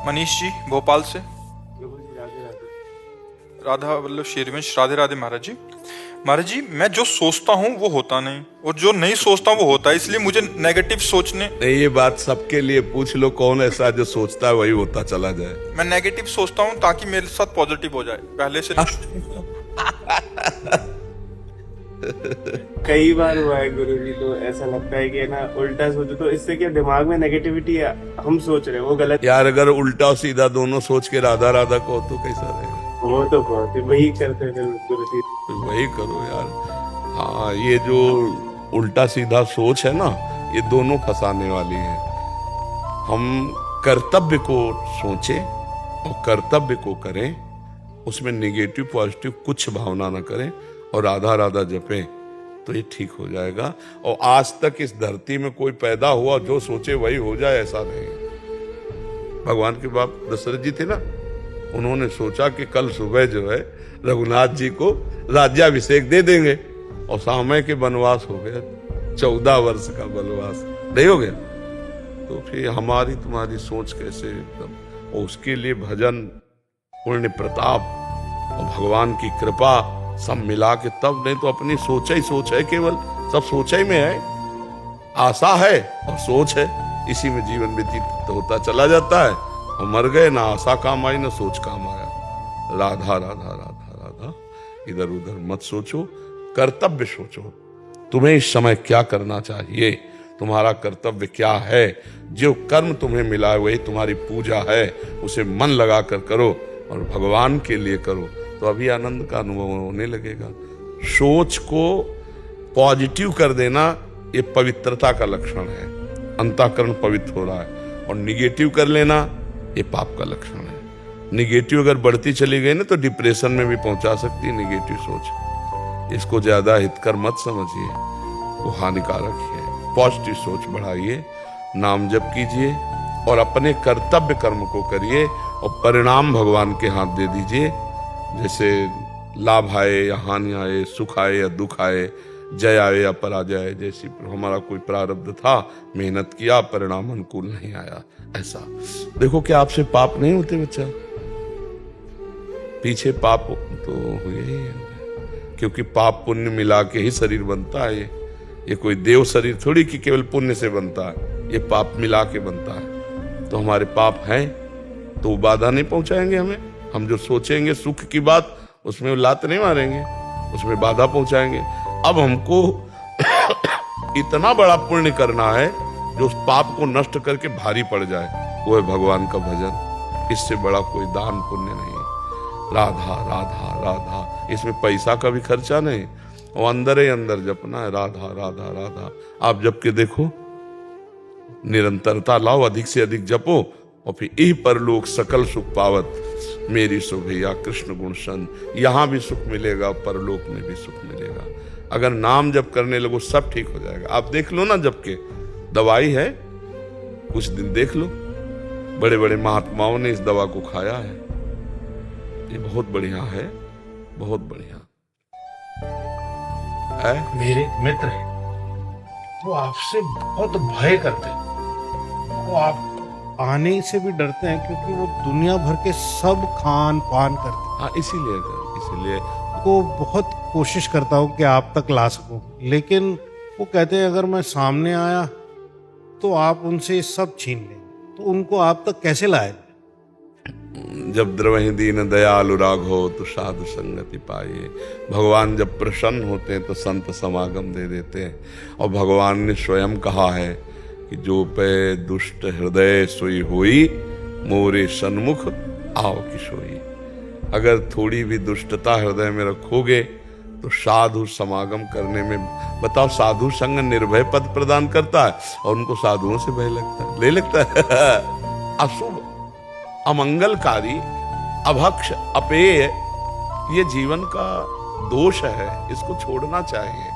मनीष जी भोपाल से। प्रभु जी राधे राधे। राधा वल्लभ शेरवंश। राधे राधे महाराज जी। महाराज जी, मैं जो सोचता हूँ वो होता नहीं, और जो नहीं सोचता हूँ वो होता है, इसलिए मुझे नेगेटिव सोचने। नहीं, ये बात सबके लिए पूछ लो, कौन ऐसा जो सोचता है वही होता चला जाए। मैं नेगेटिव सोचता हूँ ताकि मेरे साथ पॉजिटिव हो जाए पहले से। कई बार हुआ है गुरु जी, तो ऐसा लगता है कि ना उल्टा सोचो तो इससे क्या दिमाग में नेगेटिविटी हम सोच रहे हैं वो गलत। यार अगर उल्टा और सीधा दोनों सोच के राधा राधा को तो कैसा रहेगा? वो तो बहुत है, वही करते हैं गुरु जी। तो वही करो यार। हाँ, ये जो उल्टा सीधा सोच है ना, ये दोनों फंसाने वाली है। हम कर्तव्य को सोचें और कर्तव्य को करें, उसमें निगेटिव पॉजिटिव कुछ भावना ना करें और राधा राधा जपें, तो ये ठीक हो जाएगा। और आज तक इस धरती में कोई पैदा हुआ जो सोचे वही हो जाए, ऐसा नहीं। भगवान के बाप दशरथ जी थे ना, उन्होंने सोचा कि कल सुबह जो है रघुनाथ जी को राज्याभिषेक दे देंगे, और समय के वनवास हो गया, 14 वर्ष का वनवास नहीं हो गया। तो फिर हमारी तुम्हारी सोच कैसे एकदम। और उसके लिए भजन, पुण्य, प्रताप और भगवान की कृपा सब मिला के तब, नहीं तो अपनी सोचा ही सोच है, केवल सब सोचा ही में है। आशा है और सोच है, इसी में जीवन व्यतीत होता चला जाता है, और मर गए, ना आशा काम आई ना सोच काम आया। राधा राधा राधा राधा, इधर उधर मत सोचो, कर्तव्य सोचो। तुम्हें इस समय क्या करना चाहिए, तुम्हारा कर्तव्य क्या है, जो कर्म तुम्हें मिला है वही तुम्हारी पूजा है, उसे मन लगा कर करो और भगवान के लिए करो, तो अभी आनंद का अनुभव होने लगेगा। सोच को पॉजिटिव कर देना ये पवित्रता का लक्षण है, अंतःकरण पवित्र हो रहा है। और निगेटिव कर लेना ये पाप का लक्षण है। निगेटिव अगर बढ़ती चली गई ना तो डिप्रेशन में भी पहुंचा सकती है निगेटिव सोच। इसको ज्यादा हितकर मत समझिए, वो हानिकारक है। पॉजिटिव सोच बढ़ाइए, नाम जप कीजिए और अपने कर्तव्य कर्म को करिए, और परिणाम भगवान के हाथ दे दीजिए। जैसे लाभ आए या हानि आए, सुख आए या दुख आए, जय आए या पराजय, जैसी हमारा कोई प्रारब्ध था, मेहनत किया, परिणाम अनुकूल नहीं आया, ऐसा। देखो क्या आपसे पाप नहीं होते बच्चा? पीछे पाप तो हुए ही है, क्योंकि पाप पुण्य मिला के ही शरीर बनता है। ये कोई देव शरीर थोड़ी कि केवल पुण्य से बनता है, ये पाप मिला के बनता है। तो हमारे पाप हैं तो वो बाधा नहीं पहुंचाएंगे हमें। हम जो सोचेंगे सुख की बात, उसमें वो लात नहीं मारेंगे, उसमें बाधा पहुंचाएंगे। अब हमको इतना बड़ा पुण्य करना है जो उस पाप को नष्ट करके भारी पड़ जाए, वो है भगवान का भजन। इससे बड़ा कोई दान पुण्य नहीं है। राधा राधा राधा, इसमें पैसा का भी खर्चा नहीं, और अंदर ही अंदर जपना है, राधा राधा राधा। आप जप के देखो, निरंतरता लाओ, अधिक से अधिक जपो, और फिर यही परलोक सकल सुख पावत मेरी सुभैया कृष्ण गुण सन। यहां भी सुख मिलेगा, परलोक में भी सुख मिलेगा। अगर नाम जप करने लगो सब ठीक हो जाएगा। आप देख लो ना, जप के दवाई है, कुछ दिन देख लो, बड़े बड़े महात्माओं ने इस दवा को खाया है। ये बहुत बढ़िया है, बहुत बढ़िया है। मेरे मित्र हैं, वो आपसे बहुत भय करते हैं, वो आप आने से भी डरते हैं, क्योंकि वो दुनिया भर के सब खान पान करते हैं। हाँ, इसीलिए को बहुत कोशिश करता हूँ कि आप तक ला सकूं, लेकिन वो कहते हैं अगर मैं सामने आया तो आप उनसे सब छीन लेंगे, तो उनको आप तक कैसे लाए? जब द्रवहि दीन दयालु राघो तो साधु संगति पाए। भगवान जब प्रसन्न होते हैं तो संत समागम दे देते हैं। और भगवान ने स्वयं कहा है कि जो पे दुष्ट हृदय सोई होई, मोरे सन्मुख आओ कि सोई। अगर थोड़ी भी दुष्टता हृदय में रखोगे तो साधु समागम करने में, बताओ, साधु संग निर्भय पद प्रदान करता है, और उनको साधुओं से भय लगता है, ले लगता है। अशुभ, अमंगलकारी, अभक्ष, अपेय, ये जीवन का दोष है, इसको छोड़ना चाहिए।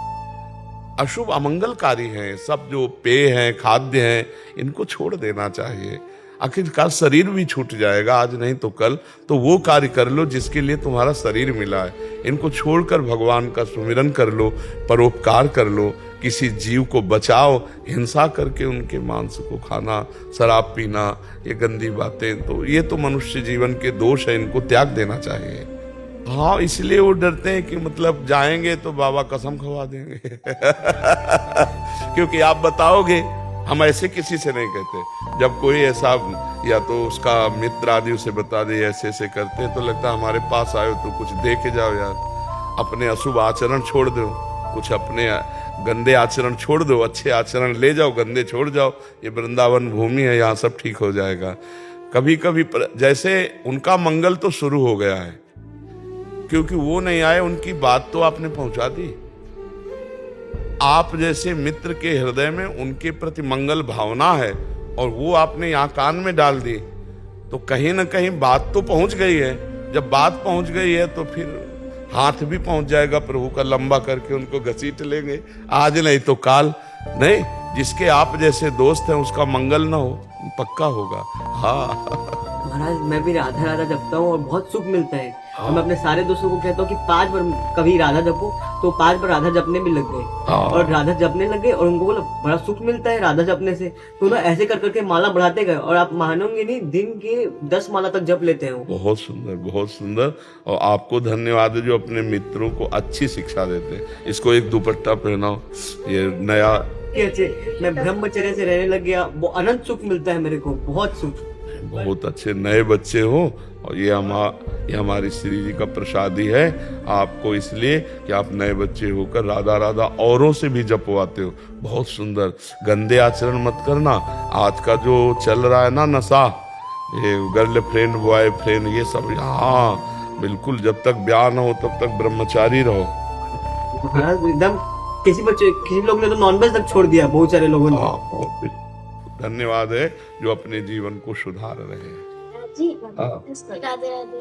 अशुभ अमंगलकारी हैं सब, जो पेय हैं, खाद्य हैं, इनको छोड़ देना चाहिए। आखिरकार शरीर भी छूट जाएगा, आज नहीं तो कल, तो वो कार्य कर लो जिसके लिए तुम्हारा शरीर मिला है। इनको छोड़कर भगवान का सुमिरन कर लो, परोपकार कर लो, किसी जीव को बचाओ। हिंसा करके उनके मांस को खाना, शराब पीना, ये गंदी बातें, तो ये तो मनुष्य जीवन के दोष है, इनको त्याग देना चाहिए। हाँ, इसलिए वो डरते हैं कि मतलब जाएंगे तो बाबा कसम खवा देंगे क्योंकि आप बताओगे, हम ऐसे किसी से नहीं कहते। जब कोई ऐसा या तो उसका मित्र आदि उसे बता दे ऐसे ऐसे करते हैं, तो लगता है हमारे पास आए तो कुछ दे के जाओ यार, अपने अशुभ आचरण छोड़ दो, कुछ अपने गंदे आचरण छोड़ दो, अच्छे आचरण ले जाओ, गंदे छोड़ जाओ। ये वृंदावन भूमि है, यहाँ सब ठीक हो जाएगा। कभी कभी जैसे उनका मंगल तो शुरू हो गया है, क्योंकि वो नहीं आए, उनकी बात तो आपने पहुंचा दी। आप जैसे मित्र के हृदय में उनके प्रति मंगल भावना है और वो आपने यहाँ कान में डाल दी, तो कहीं ना कहीं बात तो पहुंच गई है। जब बात पहुंच गई है तो फिर हाथ भी पहुंच जाएगा प्रभु का, लंबा करके उनको घसीट लेंगे, आज नहीं तो काल। नहीं, जिसके आप जैसे दोस्त हैं उसका मंगल ना हो, पक्का होगा। हाँ महाराज, मैं भी राधा राधा जपता हूँ और बहुत सुख मिलता है। और मैं अपने सारे दोस्तों को कहता हूँ कि 5 बार कभी राधा जपो, तो 5 बार राधा जपने भी लग गए और राधा जपने लगे और उनको बोला बड़ा सुख मिलता है राधा जपने से। तो ना ऐसे कर करके माला बढ़ाते गए और आप मानोगे नहीं, दिन के 10 माला तक जप लेते हैं। बहुत सुंदर, बहुत सुंदर। और आपको धन्यवाद है जो अपने मित्रों को अच्छी शिक्षा देते हैं। इसको एक दुपट्टा पहनाओ, ये नया अच्छे, मैं ब्रह्मचर्य से रहने लग गया, वो अनंत सुख मिलता है मेरे को, बहुत सुख। बहुत अच्छे नए बच्चे हो, और ये हमारी श्री जी का प्रसाद ही है आपको, इसलिए कि आप नए बच्चे होकर राधा राधा औरों से भी जपवाते हो। बहुत सुंदर। गंदे आचरण मत करना। आज का जो चल रहा है ना नशा, ये गर्लफ्रेंड बॉयफ्रेंड ये सब, हाँ बिल्कुल, जब तक ब्याह न हो तब तक ब्रह्मचारी रहो। एकदम किसी लोग ने तो नॉनवेज तक छोड़ दिया, बहुत सारे लोगों ने। धन्यवाद है जो अपने जीवन को सुधार रहे हैं। जी राधे राधे।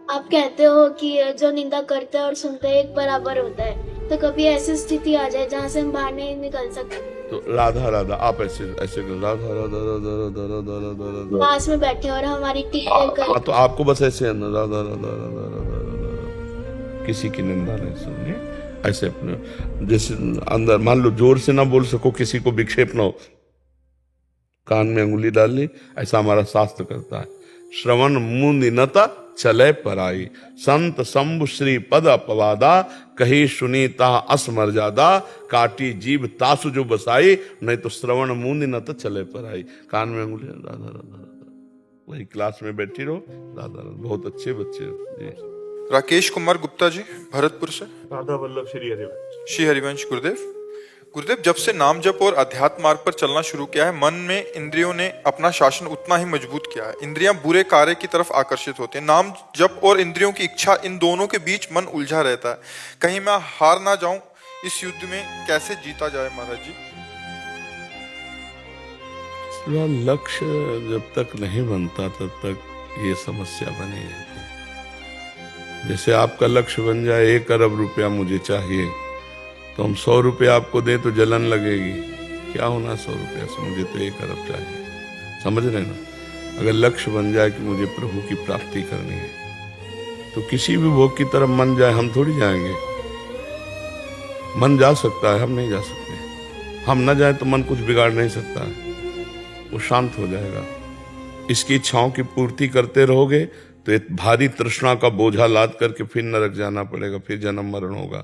आप कहते हो कि जो निंदा करते हैं और सुनते हैं एक बराबर होता है, तो कभी ऐसी स्थिति आ जाए जहाँ से हम बाहर नहीं निकल सकते, तो राधा राधा आप ऐसे ऐसे राधा राधा राधा राधा राधा राधा राधा पास में बैठे और हमारी टीचर कर, तो आपको बस ऐसे राधा राधा राधा राधा राधा, किसी की निंदा नहीं सुननी, ऐसे अपने जैसे अंदर, मान लो जोर से ना बोल सको, किसी को विक्षेप ना हो, कान में अंगुली डाल ली, ऐसा हमारा शास्त्र करता है। श्रवण मुनिनता चले पराई, संत शंभु श्री पद अपवादा, कही सुनीता असमर्यादा, काटी जीव तासु जो बसाई, नहीं तो श्रवण मुनिनता चले पराई। कान में अंगुली, राधा राधा राधा, वही क्लास में बैठी रहो, राधा राधा। बहुत अच्छे बच्चे जी। राकेश कुमार गुप्ता जी, भरतपुर से। राधा वल्लभ श्री हरिवंश। श्री हरिवंश गुरुदेव। गुरुदेव, जब से नाम जप और अध्यात्म मार्ग पर चलना शुरू किया है, मन में इंद्रियों ने अपना शासन उतना ही मजबूत किया है। इंद्रियां बुरे कार्य की तरफ आकर्षित होती हैं। नाम जप और इंद्रियों की इच्छा, इन दोनों के बीच मन उलझा रहता है। कहीं मैं हार ना जाऊं, इस युद्ध में कैसे जीता जाए महाराज जी? लक्ष्य जब तक नहीं बनता तब तक ये समस्या बनी रहती है। जैसे आपका लक्ष्य बन जाए 1 अरब रुपया मुझे चाहिए, तो हम 100 रुपया आपको दे तो जलन लगेगी, क्या होना 100 रुपया से, मुझे तो 1 अरब चाहिए। समझ रहे ना? अगर लक्ष्य बन जाए कि मुझे प्रभु की प्राप्ति करनी है, तो किसी भी भोग की तरफ मन जाए, हम थोड़ी जाएंगे। मन जा सकता है, हम नहीं जा सकते। हम न जाए तो मन कुछ बिगाड़ नहीं सकता है, वो शांत हो जाएगा। इसकी इच्छाओं की पूर्ति करते रहोगे तो एक भारी तृष्णा का बोझा लाद करके फिर नरक जाना पड़ेगा, फिर जन्म मरण होगा।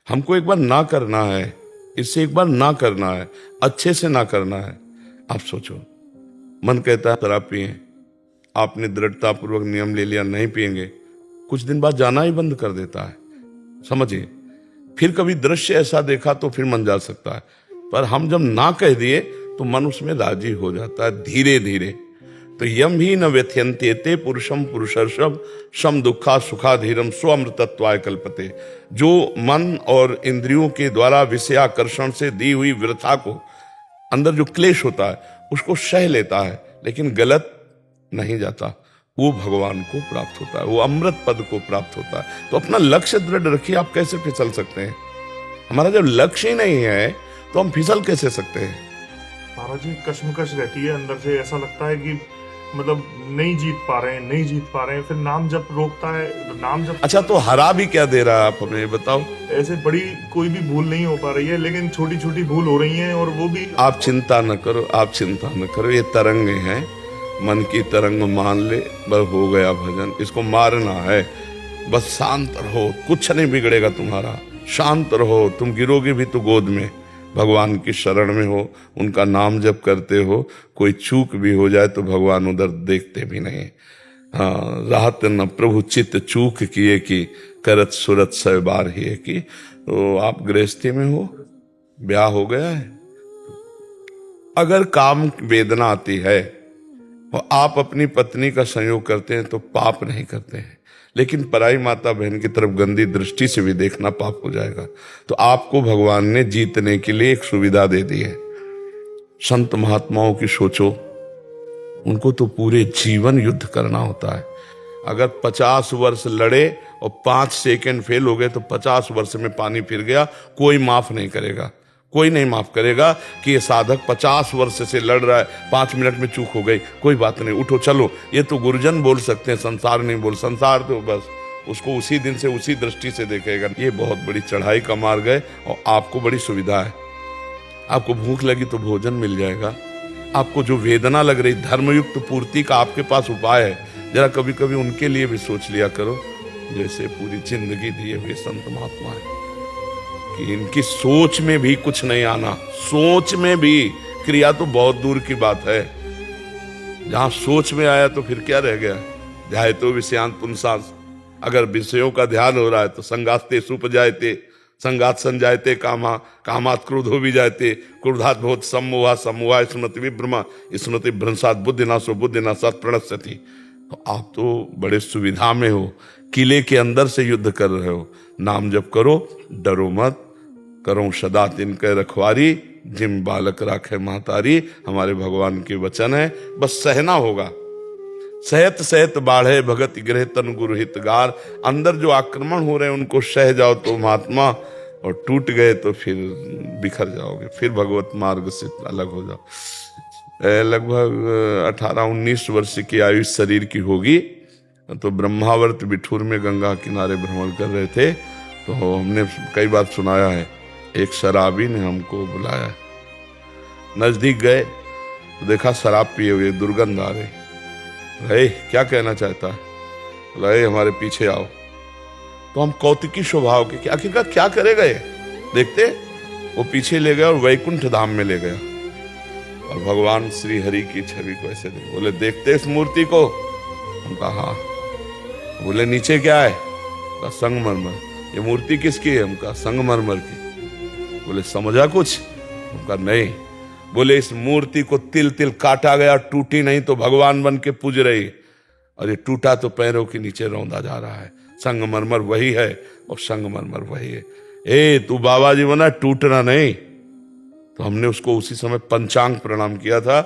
हमको एक बार ना करना है, इससे एक बार ना करना है, अच्छे से ना करना है। आप सोचो, मन कहता है शराब पिए, आपने दृढ़ता पूर्वक नियम ले लिया नहीं पिएंगे, कुछ दिन बाद जाना ही बंद कर देता है। समझिए, फिर कभी दृश्य ऐसा देखा तो फिर मन जा सकता है, पर हम जब ना कह दिए तो मन उसमें राजी हो जाता है धीरे धीरे। तो यम ही न व्यथयन्त्येते पुरुषम पुरुषर्षभ सम दुखा सुखा धीरम स्वअमृतत्वाय कल्पते। जो मन और इंद्रियों के द्वारा विषयाकर्षण से दी हुई वृथा को, अंदर जो क्लेश होता है उसको सह लेता है, लेकिन गलत नहीं जाता, वो भगवान को प्राप्त होता है, वो अमृत पद को प्राप्त होता है। तो अपना लक्ष्य दृढ़ रखिए। आप कैसे फिसल सकते हैं? हमारा जब लक्ष्य ही नहीं है तो हम फिसल कैसे सकते हैं? महाराज जी कश्मकश रहती है अंदर से, ऐसा लगता है कि मतलब नहीं जीत पा रहे हैं, फिर नाम जप रोकता है, नाम जप। अच्छा, तो हरा भी क्या दे रहा है आप हमें बताओ। ऐसे बड़ी कोई भी भूल नहीं हो पा रही है, लेकिन छोटी छोटी भूल हो रही हैं, और वो भी। आप चिंता न करो, आप चिंता न करो, ये तरंगे हैं, मन की तरंग मान ले, बस हो गया भजन, इसको मारना है, बस शांत रहो, कुछ नहीं बिगड़ेगा तुम्हारा, शांत रहो, तुम गिरोगे भी तो गोद में भगवान की शरण में हो, उनका नाम जप करते हो, कोई चूक भी हो जाए तो भगवान उधर देखते भी नहीं। हाँ, राहत न प्रभु चित्त चूक किए कि करत सुरत सै बार ही की। तो आप गृहस्थी में हो, ब्याह हो गया है, अगर काम वेदना आती है और आप अपनी पत्नी का संयोग करते हैं तो पाप नहीं करते हैं, लेकिन पराई माता बहन की तरफ गंदी दृष्टि से भी देखना पाप हो जाएगा। तो आपको भगवान ने जीतने के लिए एक सुविधा दे दी है। संत महात्माओं की सोचो, उनको तो पूरे जीवन युद्ध करना होता है। अगर 50 वर्ष लड़े और 5 सेकंड फेल हो गए तो 50 वर्ष में पानी फिर गया, कोई माफ नहीं करेगा, कोई नहीं माफ करेगा कि ये साधक 50 वर्ष से लड़ रहा है, 5 मिनट में चूक हो गई, कोई बात नहीं, उठो चलो। ये तो गुरुजन बोल सकते हैं, संसार नहीं बोल। संसार तो बस उसको उसी दिन से उसी दृष्टि से देखेगा। ये बहुत बड़ी चढ़ाई का मार्ग है और आपको बड़ी सुविधा है। आपको भूख लगी तो भोजन मिल जाएगा, आपको जो वेदना लग रही धर्मयुक्त पूर्ति का आपके पास उपाय है। जरा कभी कभी उनके लिए भी सोच लिया करो, जैसे पूरी जिंदगी दिए हुए संत महात्मा है कि इनकी सोच में भी कुछ नहीं आना, सोच में भी, क्रिया तो बहुत दूर की बात है। जहां सोच में आया तो फिर क्या रह गया। ध्याय तो विषयांत पुंसांस, अगर विषयों का ध्यान हो रहा है तो संगास्ते सुपजायते, संगात संजायते कामा, कामात क्रोधो भी जायते, क्रोधात बहुत सम्मोहा, सम्मोहा स्मृति विभ्रमा, स्मृति भ्रंशात बुद्धिनाशो बुद्धिनाशात प्रणश्यति। तो आप तो बड़े सुविधा में हो, किले के अंदर से युद्ध कर रहे हो। नाम जप करो, डरो मत, करो सदा तिनके रखवारी, जिम बालक राखे महतारी, हमारे भगवान के वचन है। बस सहना होगा। सहत सहत बाढ़े भगत गृह तन गुरु हितगार। अंदर जो आक्रमण हो रहे हैं उनको सह जाओ तो महात्मा, और टूट गए तो फिर बिखर जाओगे, फिर भगवत मार्ग से अलग हो जाओ। लगभग 18-19 वर्ष की आयु शरीर की होगी। तो ब्रह्मावर्त बिठूर में गंगा किनारे भ्रमण कर रहे थे, तो हमने कई बार सुनाया है, एक शराबी ने हमको बुलाया, नजदीक गए तो देखा शराब पिए हुए दुर्गंध आ रही। रहे क्या कहना चाहता है, रहे हमारे पीछे आओ। तो हम कौतुकी स्वभाव के, आखिरकार क्या करेगा ये, देखते वो पीछे ले गया और वैकुंठ धाम में ले गया, और भगवान श्री हरि की छवि को ऐसे देख, बोले देखते इस मूर्ति को। हम कहा हाँ। बोले नीचे क्या है, कहा संगमरमर। ये मूर्ति किसकी है, हम कहा संगमरमर की। बोले समझा कुछ, हम कहा नहीं। बोले इस मूर्ति को तिल तिल काटा गया, टूटी नहीं तो भगवान बन के पूज रही, और ये टूटा तो पैरों के नीचे रौंदा जा रहा है। संगमरमर वही है और संगमरमर वही है। ए तू बाबा जी बना, टूटना नहीं। तो हमने उसको उसी समय पंचांग प्रणाम किया था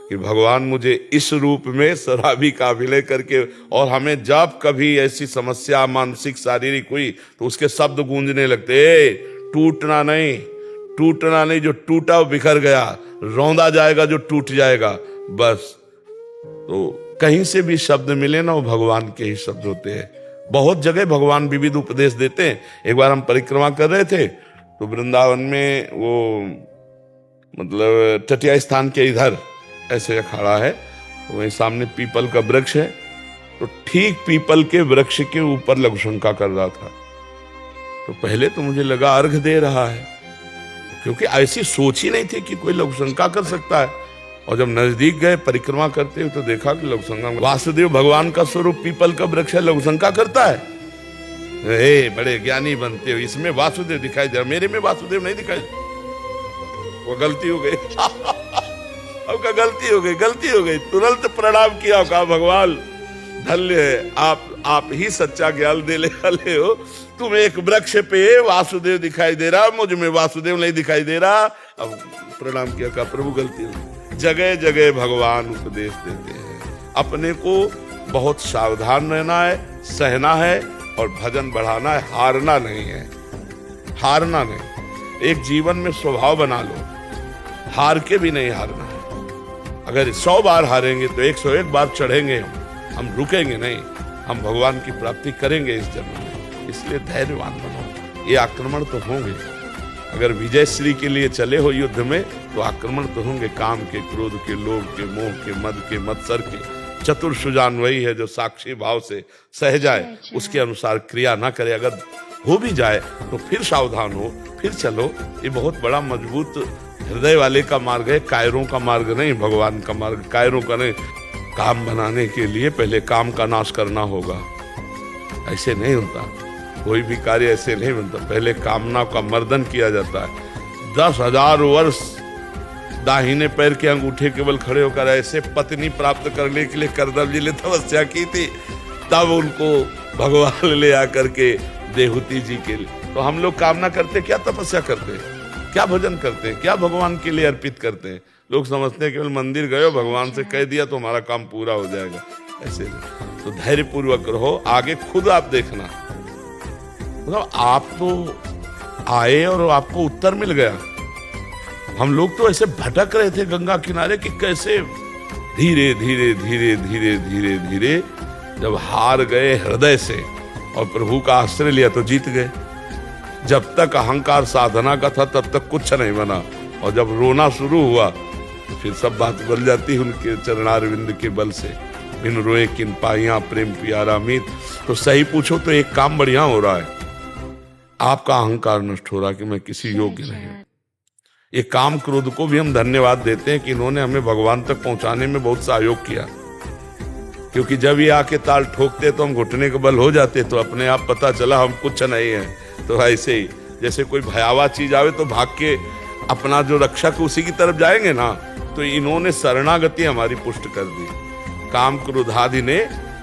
कि भगवान मुझे इस रूप में शराबी का विलय करके, और हमें जब कभी ऐसी समस्या मानसिक शारीरिक हुई तो उसके शब्द गूंजने लगते, टूटना नहीं, टूटना नहीं, जो टूटा वो बिखर गया, रौंदा जाएगा जो टूट जाएगा बस। तो कहीं से भी शब्द मिले ना, वो भगवान के ही शब्द होते हैं। बहुत जगह भगवान विविध उपदेश देते हैं। एक बार हम परिक्रमा कर रहे थे तो वृंदावन में वो मतलब तटिया स्थान के इधर ऐसे अखाड़ा है, वहीं सामने पीपल का वृक्ष है, तो ठीक पीपल के वृक्ष के ऊपर लघु शंका कर रहा था। तो पहले तो मुझे लगा अर्घ दे रहा है, क्योंकि ऐसी सोच ही नहीं थी कि कोई लघु शंका कर सकता है। और जब नजदीक गए परिक्रमा करते हुए तो देखा कि लघु शंका, वासुदेव भगवान का स्वरूप पीपल का वृक्ष है, लघु शंका करता है। बड़े ज्ञानी बनते हो, इसमें वासुदेव दिखाई दे रहा, मेरे में वासुदेव नहीं दिखाई। वो गलती हो गई अब का गलती हो गई। तुरंत प्रणाम किया, कहा भगवान धन्य है, आप ही सच्चा ज्ञान देने वाले हो। तुम्हें एक वृक्ष पे वासुदेव दिखाई दे रहा, मुझ में वासुदेव नहीं दिखाई दे रहा। अब प्रणाम किया, कहा प्रभु गलती हो गई। जगह जगह भगवान उपदेश देते हैं। अपने को बहुत सावधान रहना है, सहना है और भजन बढ़ाना है, हारना नहीं है, हारना नहीं। एक जीवन में स्वभाव बना लो, हार के भी नहीं हारना है। अगर 100 बार हारेंगे तो 101 बार चढ़ेंगे, हम रुकेंगे नहीं, हम भगवान की प्राप्ति करेंगे इस जन्म में। इसलिए धैर्यवान बनो। ये आक्रमण तो होंगे, अगर विजय श्री के लिए चले हो युद्ध में तो आक्रमण तो होंगे, काम के, क्रोध के, लोभ के, मोह के, मद के, मत्सर के। चतुर सुजान वही है जो साक्षी भाव से सह जाए, उसके अनुसार क्रिया ना करे। अगर हो भी जाए तो फिर सावधान हो, फिर चलो। ये बहुत बड़ा मजबूत हृदय वाले का मार्ग है, कायरों का मार्ग नहीं, भगवान का मार्ग। कायरों का नहीं। काम बनाने के लिए पहले काम का नाश करना होगा, ऐसे नहीं होता। कोई भी कार्य ऐसे नहीं बनता, पहले कामना का मर्दन किया जाता है। 10,000 वर्ष दाहिने पैर के अंगूठे केवल खड़े होकर ऐसे पत्नी प्राप्त करने के लिए करदम जी ने तपस्या की थी, तब उनको भगवान ले आकर के देहूती जी के लिए। तो हम लोग कामना करते, क्या तपस्या करते, क्या भजन करते, क्या भगवान के लिए अर्पित करते हैं। लोग समझते हैं केवल मंदिर गए, भगवान से कह दिया तो हमारा काम पूरा हो जाएगा, ऐसे नहीं। तो धैर्य पूर्वक रहो, आगे खुद आप देखना। मतलब आप तो आए और आपको उत्तर मिल गया। हम लोग तो ऐसे भटक रहे थे गंगा किनारे कि कैसे धीरे धीरे धीरे धीरे धीरे धीरे जब हार गए हृदय से और प्रभु का आश्रय लिया तो जीत गए। जब तक अहंकार साधना का था तब तक कुछ नहीं बना, और जब रोना शुरू हुआ तो फिर सब बात बन जाती उनके चरणारविंद के बल से। बिन रोए किन पाइया प्रेम प्यारा मीत। तो सही पूछो तो एक काम बढ़िया हो रहा है, आपका अहंकार नष्ट हो रहा है कि मैं किसी योग्य नहीं हूं। ये काम क्रोध को भी हम धन्यवाद देते हैं कि इन्होंने हमें भगवान तक पहुंचाने में बहुत सहयोग किया, क्योंकि जब ये आके ताल ठोकते तो हम घुटने के बल हो जाते, तो अपने आप पता चला हम कुछ नहीं है। तो ऐसे ही जैसे कोई भयावह चीज आवे तो भाग के अपना जो रक्षक उसी की तरफ जाएंगे ना, तो इन्होंने शरणागति हमारी पुष्ट कर दी। काम क्रोधादि ने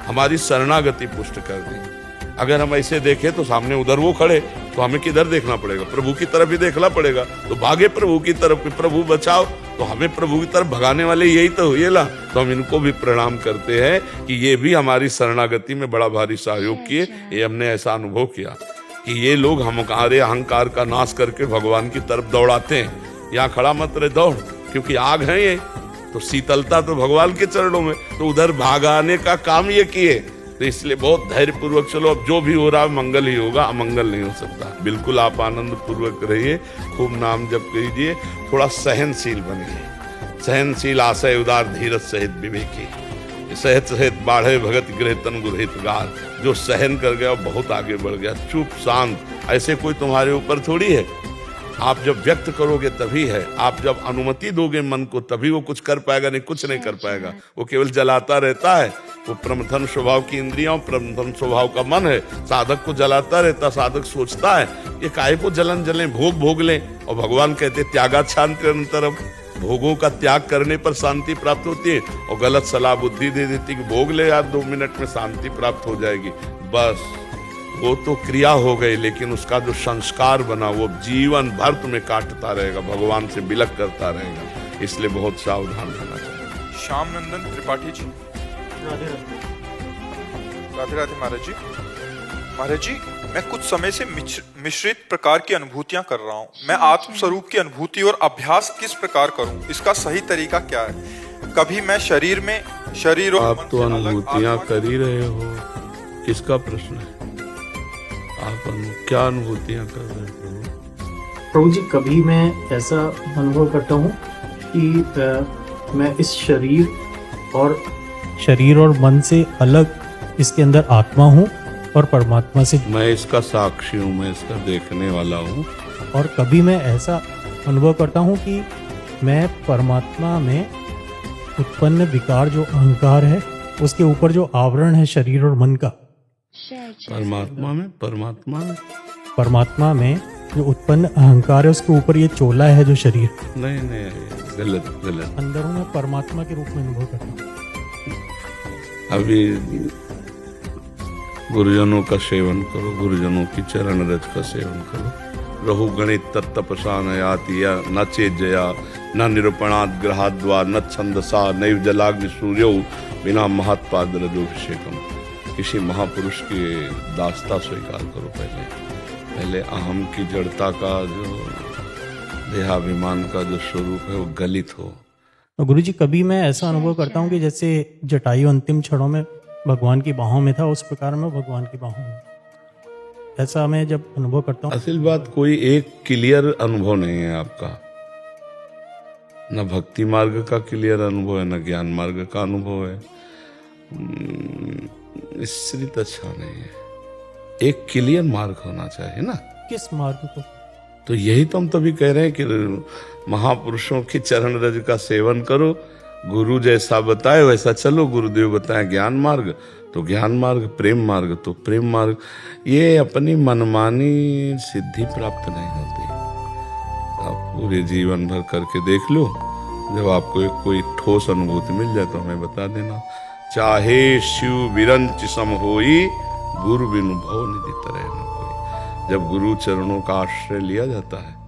हमारी शरणागति पुष्ट कर दी। अगर हम ऐसे देखें तो सामने उधर वो खड़े, तो हमें किधर देखना पड़ेगा, प्रभु की तरफ ही देखना पड़ेगा। तो भागे प्रभु की तरफ, प्रभु बचाओ, तो हमें प्रभु की तरफ भगाने वाले यही तो हुए ला। तो हम इनको भी प्रणाम करते हैं कि ये भी हमारी शरणागति में बड़ा भारी सहयोग किए। ये हमने ऐसा अनुभव किया कि ये लोग हमारे अहंकार का नाश करके भगवान की तरफ दौड़ाते हैं। यहाँ खड़ा मत रहे, दौड़, क्योंकि आग है ये। तो शीतलता तो भगवान के चरणों में, तो उधर भागाने का काम ये किए। तो इसलिए बहुत धैर्य पूर्वक चलो। अब जो भी हो रहा है मंगल ही होगा, अमंगल नहीं हो सकता। बिल्कुल आप आनंद पूर्वक रहिए, खूब नाम जप कीजिए, थोड़ा सहनशील बनिए। सहनशील आशय उदार धीरज सहित विवेकी, सहत सहित बाढ़े भगत गृह तन गुरहित गार। जो सहन कर गया बहुत आगे बढ़ गया, चुप शांत। ऐसे कोई तुम्हारे ऊपर थोड़ी है। आप जब व्यक्त करोगे तभी है, आप जब अनुमति दोगे मन को तभी वो कुछ कर पाएगा, नहीं कुछ नहीं कर पाएगा। वो केवल जलाता रहता है। वो प्रमथन स्वभाव की इंद्रियां, प्रमथन स्वभाव का मन है, साधक को जलाता रहता। साधक सोचता है ये काहे को जलन जले, भोग भोग लें। और भगवान कहते त्यागात शांति अनंतरम, भोगों का त्याग करने पर शांति प्राप्त होती है। और गलत सलाह बुद्धि दे देती कि भोग ले यार 2 मिनट में शांति प्राप्त हो जाएगी। बस वो तो क्रिया हो गई, लेकिन उसका जो संस्कार बना वो जीवन भर तुम्हें काटता रहेगा, भगवान से बिलक करता रहेगा। इसलिए बहुत सावधान रहना चाहिए। श्याम नंदन त्रिपाठी जी, राधे राधे महाराज जी। महाराज जी, मैं कुछ समय से मिश्रित प्रकार की अनुभूतियां कर रहा हूँ। मैं आत्म स्वरूप की अनुभूति और अभ्यास किस प्रकार करूं, इसका सही तरीका क्या है? कभी मैं शरीर और आप तो अनुभूतियां कर ही रहे हो, किसका प्रश्न है? आप क्या अनुभूतियां कर रहे हो? प्रभु जी, कभी मैं ऐसा अनुभव करता हूँ कि मैं इस शरीर और मन से अलग इसके अंदर आत्मा हूँ और परमात्मा से मैं इसका साक्षी हूँ, मैं इसका देखने वाला हूँ। और कभी मैं ऐसा अनुभव करता हूँ कि मैं परमात्मा में उत्पन्न विकार जो अहंकार है उसके ऊपर जो आवरण है शरीर और मन का, परमात्मा में जो उत्पन्न अहंकार है उसके ऊपर ये चोला है जो शरीर। नहीं, गलत। अंदर मैं परमात्मा के रूप में अनुभव करता हूँ। अभी गुरुजनों का सेवन करो, गुरुजनों की चरण रज का सेवन करो। रहु गणित तत्तपसा न याति या न चेजया न निरूपणात् ग्रहाद्वा न छंदसा नैव जलाग्नि सूर्यो बिना महत्पाद रजोभिषेकम। किसी महापुरुष की दास्ता स्वीकार करो। पहले अहम की जड़ता का जो देहाभिमान का जो स्वरूप है वो गलित हो। और गुरु जी कभी मैं ऐसा अनुभव करता हूँ कि जैसे जटायु अंतिम क्षणों में भगवान की बाहों में था, उस प्रकार मैं भगवान की बाहों में, ऐसा मैं जब अनुभव करता हूँ। असल बात कोई एक क्लियर अनुभव नहीं है आपका, न भक्ति मार्ग का क्लियर अनुभव है, न ज्ञान मार्ग का अनुभव है। मिश्रित अच्छा नहीं है, एक क्लियर मार्ग होना चाहिए ना। किस मार्ग को? तो यही तो हम तभी कह रहे हैं कि महापुरुषों के चरण रज का सेवन करो, गुरु जैसा बताए वैसा चलो। गुरुदेव बताए ज्ञान मार्ग तो ज्ञान मार्ग, प्रेम मार्ग तो प्रेम मार्ग। ये अपनी मनमानी सिद्धि प्राप्त नहीं होती। आप पूरे जीवन भर करके देख लो, जब आपको कोई ठोस अनुभूति मिल जाए तो हमें बता देना। चाहे शिव विरंच सम होई, गुरु बिनु भव निधि तरह न कोई। जब गुरु चरणों का आश्रय लिया जाता है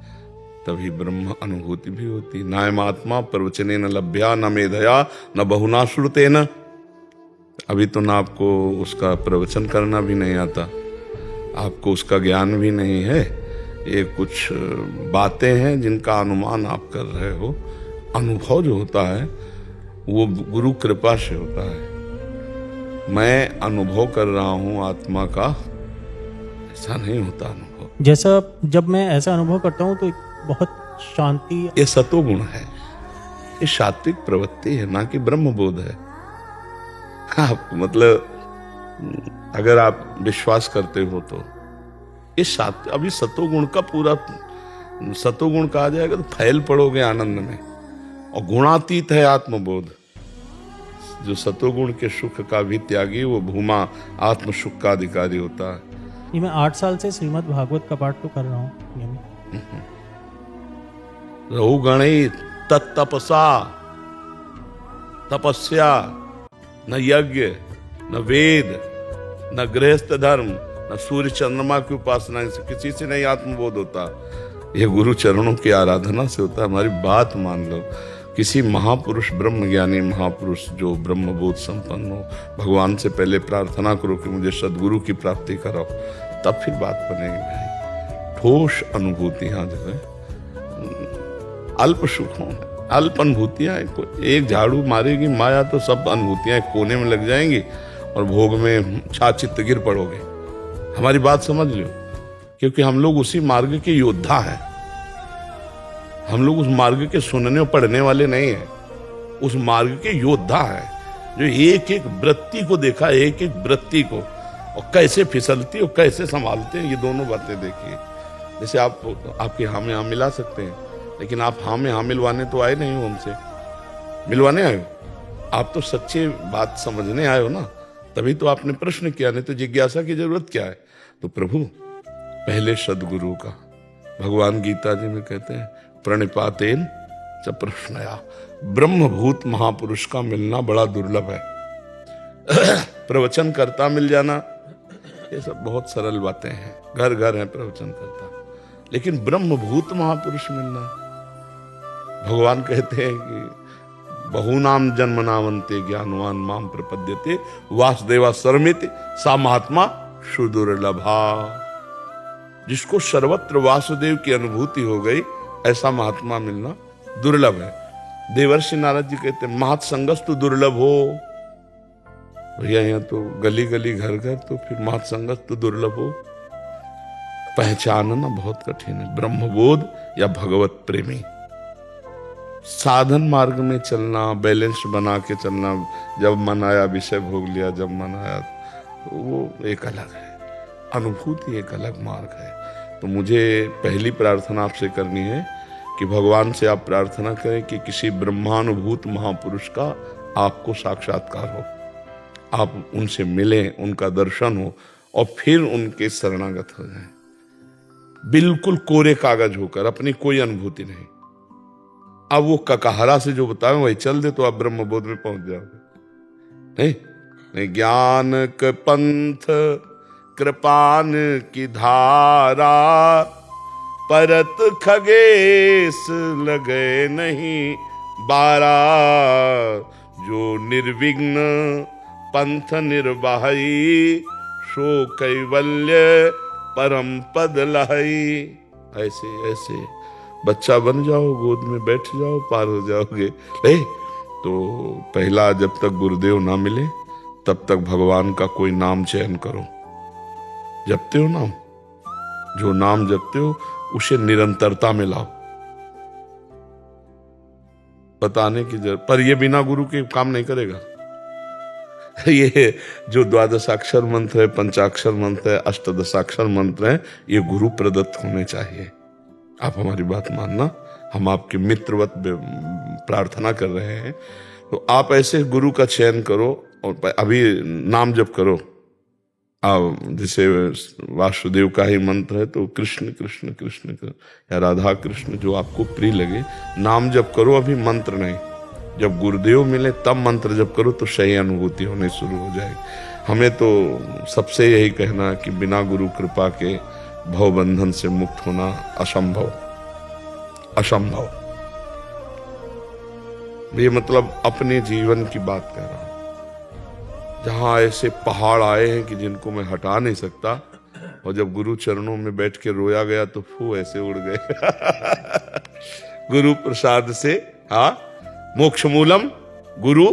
तभी ब्रह्म अनुभूति भी होती। नायमात्मा प्रवचने न लभ्या न मेधया न बहुना श्रुतेन। अभी तो ना आपको उसका प्रवचन करना भी नहीं आता, आपको उसका ज्ञान भी नहीं है। ये कुछ बातें हैं जिनका अनुमान आप कर रहे हो। अनुभव जो होता है वो गुरु कृपा से होता है। मैं अनुभव कर रहा हूँ आत्मा का, ऐसा नहीं होता अनुभव। जैसा जब मैं ऐसा अनुभव करता हूँ तो बहुत शांति। ये सतोगुण है, ये सात्विक प्रवृत्ति है, ना कि ब्रह्मबोध है। आप मतलब अगर आप विश्वास करते हो तो ये अभी सतोगुण का पूरा सतोगुण कहा जाएगा तो फैल पड़ोगे आनंद में। और गुणातीत है आत्मबोध। जो सतोगुण के सुख का भी त्यागी, वो भूमा आत्म सुख का अधिकारी होता है। ये मैं 8 साल से श्रीमद् भागवत का पाठ तो कर रहा हूँ। रहु गणई तत्तपसा, तपस्या, न यज्ञ, न वेद, न गृहस्थ धर्म, न सूर्य चंद्रमा की उपासना, किसी से नहीं आत्मबोध होता। ये गुरु चरणों की आराधना से होता है। हमारी बात मान लो, किसी महापुरुष, ब्रह्मज्ञानी महापुरुष जो ब्रह्मबोध संपन्न हो, भगवान से पहले प्रार्थना करो कि मुझे सदगुरु की प्राप्ति कराओ, तब फिर बात बनेगी भाई। ठोस अनुभूतियां जो है, अल्प सुखों में अल्प अनुभूतियां, एक झाड़ू मारेगी माया तो सब अनुभूतियां एक कोने में लग जाएंगी और भोग में छाचित गिर पड़ोगे। हमारी बात समझ लो, क्योंकि हम लोग उसी मार्ग के योद्धा हैं। हम लोग उस मार्ग के सुनने और पढ़ने वाले नहीं हैं, उस मार्ग के योद्धा हैं जो एक एक वृत्ति को देखा, एक एक वृत्ति को, और कैसे फिसलती और कैसे संभालते हैं, ये दोनों बातें देखिए। जैसे आप आपके हाँ में हाँ मिला सकते हैं, लेकिन आप हाँ में हाँ मिलवाने तो आए नहीं हो हमसे, मिलवाने आए हो आप तो सच्चे बात समझने आए हो ना, तभी तो आपने प्रश्न किया, नहीं तो जिज्ञासा की जरूरत क्या है। तो प्रभु पहले सदगुरु का, भगवान गीता जी में कहते हैं प्रणिपातेन च प्रश्नया, ब्रह्मभूत महापुरुष का मिलना बड़ा दुर्लभ है। प्रवचन करता मिल जाना, ये सब बहुत सरल बातें हैं, घर घर है प्रवचन करता, लेकिन ब्रह्मभूत महापुरुष मिलना, भगवान कहते हैं कि बहुनाम जन्मनावन्ते ज्ञानवान माम प्रपद्यते वासुदेवा सर्वमिति सा महात्मा सुदुर्लभा। जिसको सर्वत्र वासुदेव की अनुभूति हो गई, ऐसा महात्मा मिलना दुर्लभ है। देवर्षि नारद जी कहते हैं महत्संगस्तु दुर्लभ हो। भैया यहाँ तो गली गली घर घर, तो फिर महत्संगस्तु दुर्लभ हो। पहचानना बहुत कठिन है, ब्रह्मबोध या भगवत प्रेमी। साधन मार्ग में चलना, बैलेंस बना के चलना, जब मन आया विषय भोग लिया, जब मन आया, वो एक अलग है, अनुभूति एक अलग मार्ग है। तो मुझे पहली प्रार्थना आपसे करनी है कि भगवान से आप प्रार्थना करें कि किसी ब्रह्मानुभूत महापुरुष का आपको साक्षात्कार हो, आप उनसे मिलें, उनका दर्शन हो और फिर उनके शरणागत हो जाएं, बिल्कुल कोरे कागज होकर, अपनी कोई अनुभूति नहीं। अब वो ककहरा से जो बताएं वही चल दे तो आप ब्रह्मबोध में पहुंच जाओगे। नहीं ज्ञान के पंथ कृपान की धारा, परत खगेश लगे नहीं बारा। जो निर्विघ्न पंथ निर्वाही, सो कैवल्य परम पद लहई। ऐसे ऐसे बच्चा बन जाओ, गोद में बैठ जाओ, पार हो जाओगे। तो पहला, जब तक गुरुदेव ना मिले तब तक भगवान का कोई नाम चयन करो। जपते हो नाम, जो नाम जपते हो उसे निरंतरता में लाओ। बताने की जरूरत, पर ये बिना गुरु के काम नहीं करेगा। ये जो द्वादशाक्षर मंत्र है, पंचाक्षर मंत्र है, अष्टदशाक्षर मंत्र है, ये गुरु प्रदत्त होने चाहिए। आप हमारी बात मानना, हम आपके मित्रवत प्रार्थना कर रहे हैं। तो आप ऐसे गुरु का चयन करो और अभी नाम जप करो। जैसे वासुदेव का ही मंत्र है तो कृष्ण कृष्ण कृष्ण या राधा कृष्ण, जो आपको प्रिय लगे नाम जप करो, अभी मंत्र नहीं। जब गुरुदेव मिले तब मंत्र जप करो तो सही अनुभूति होने शुरू हो जाएगी। हमें तो सबसे यही कहना है कि बिना गुरु कृपा के भव बंधन से मुक्त होना असंभव, असंभव। ये मतलब अपने जीवन की बात कह रहा हूं, जहां ऐसे पहाड़ आए हैं कि जिनको मैं हटा नहीं सकता, और जब गुरु चरणों में बैठ के रोया गया तो फू ऐसे उड़ गए। गुरु प्रसाद से, हाँ, मोक्ष मूलम गुरु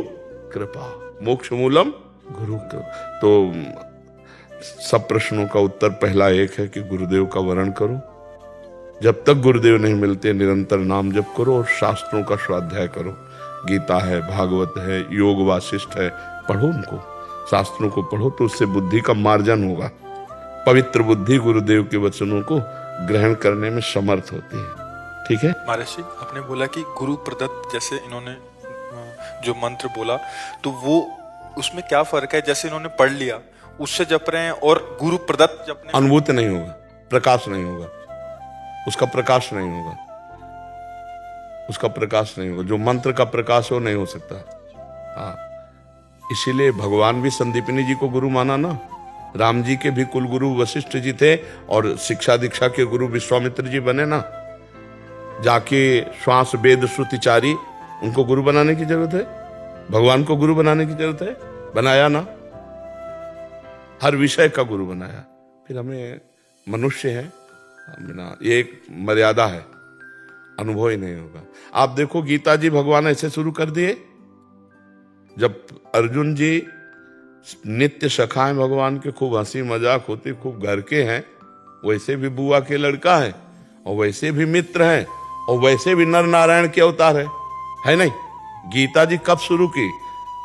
कृपा, मोक्ष मूलम गुरु कृपा। तो सब प्रश्नों का उत्तर पहला एक है कि गुरुदेव का वरण करो। जब तक गुरुदेव नहीं मिलते निरंतर नाम जप करो और शास्त्रों का स्वाध्याय करो। गीता है, भागवत है, योग वासिष्ठ है, पढ़ो उनको, शास्त्रों को पढ़ो तो उससे बुद्धि का मार्जन होगा। पवित्र बुद्धि गुरुदेव के वचनों को ग्रहण करने में समर्थ होती है। ठीक है महाराज जी, आपने बोला कि गुरु प्रदत्त, जैसे इन्होंने जो मंत्र बोला, तो वो उसमें क्या फर्क है? जैसे इन्होंने पढ़ लिया उससे जप रहे हैं और गुरु प्रदत्त जपने, अनुभूति नहीं होगा, प्रकाश नहीं होगा, उसका प्रकाश नहीं होगा, उसका प्रकाश नहीं होगा। जो मंत्र का प्रकाश हो नहीं हो सकता। हाँ, इसीलिए भगवान भी संदीपनी जी को गुरु माना ना। राम जी के भी कुल गुरु वशिष्ठ जी थे और शिक्षा दीक्षा के गुरु विश्वामित्र जी बने ना। जाके श्वास वेद श्रुतिचारी, उनको गुरु बनाने की जरूरत है? भगवान को गुरु बनाने की जरूरत है? बनाया ना, हर विषय का गुरु बनाया। फिर हमें मनुष्य है, ये एक मर्यादा है, अनुभव ही नहीं होगा। आप देखो गीता जी भगवान ऐसे शुरू कर दिए, जब अर्जुन जी नित्य सखाएं भगवान के, खूब हंसी मजाक होती, खूब घर के हैं, वैसे भी बुआ के लड़का है और वैसे भी मित्र हैं और वैसे भी नर नारायण के अवतार है नहीं? गीता जी कब शुरू की?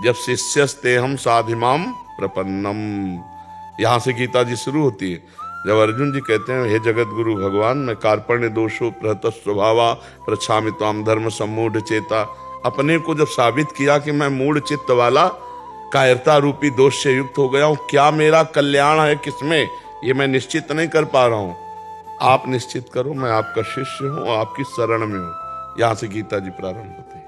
जब शिष्यस्ते हम साधिमाम प्रपन्नम, यहां से गीता जी शुरू होती है। जब अर्जुन जी कहते हैं, हे जगत गुरु भगवान, मैं कार्पण्य दोषो प्रहत स्वभावा प्रच्छामि त्वाम धर्म सम्मूढ़ चेता, अपने को जब साबित किया कि मैं मूढ़ चित्त वाला कायरता रूपी दोष से युक्त हो गया हूं, क्या मेरा कल्याण है किसमें, ये मैं निश्चित नहीं कर पा रहा हूं। आप निश्चित करो, मैं आपका शिष्य हूं, आपकी शरण में हूं। यहां से गीता जी प्रारंभ होती है।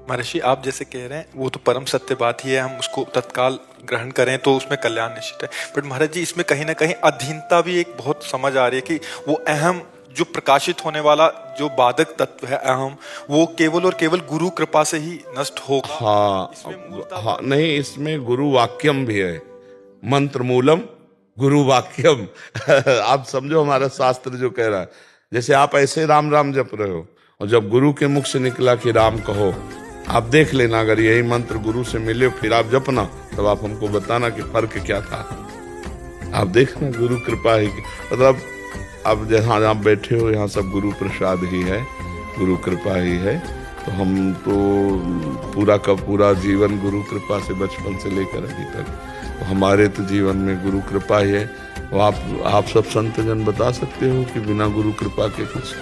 महर्षि आप जैसे कह रहे हैं वो तो परम सत्य बात ही है, हम उसको तत्काल ग्रहण करें तो उसमें कल्याण निश्चित है। बट महाराज जी, इसमें कहीं ना कहीं अधीनता भी एक बहुत समझ आ रही है कि वो अहम जो प्रकाशित होने वाला जो बाधक तत्व है अहम, वो केवल और केवल गुरु कृपा से ही नष्ट होगा। हाँ, नहीं, इसमें गुरु वाक्यम भी है, मंत्र मूलम गुरु वाक्यम। आप समझो हमारा शास्त्र जो कह रहा है, जैसे आप ऐसे राम राम जप रहे हो और जब गुरु के मुख से निकला कि राम कहो, आप देख लेना, अगर यही मंत्र गुरु से मिले फिर आप जपना, तब आप हमको बताना कि फर्क क्या था। आप देखना, गुरु कृपा ही, मतलब अब जहाँ आप बैठे हो यहाँ सब गुरु प्रसाद ही है, गुरु कृपा ही है। तो हम तो पूरा का पूरा जीवन गुरु कृपा से, बचपन से लेकर अभी तक, तो हमारे तो जीवन में गुरु कृपा ही है। तो आप सब संत जन बता सकते हो कि बिना गुरु कृपा के कुछ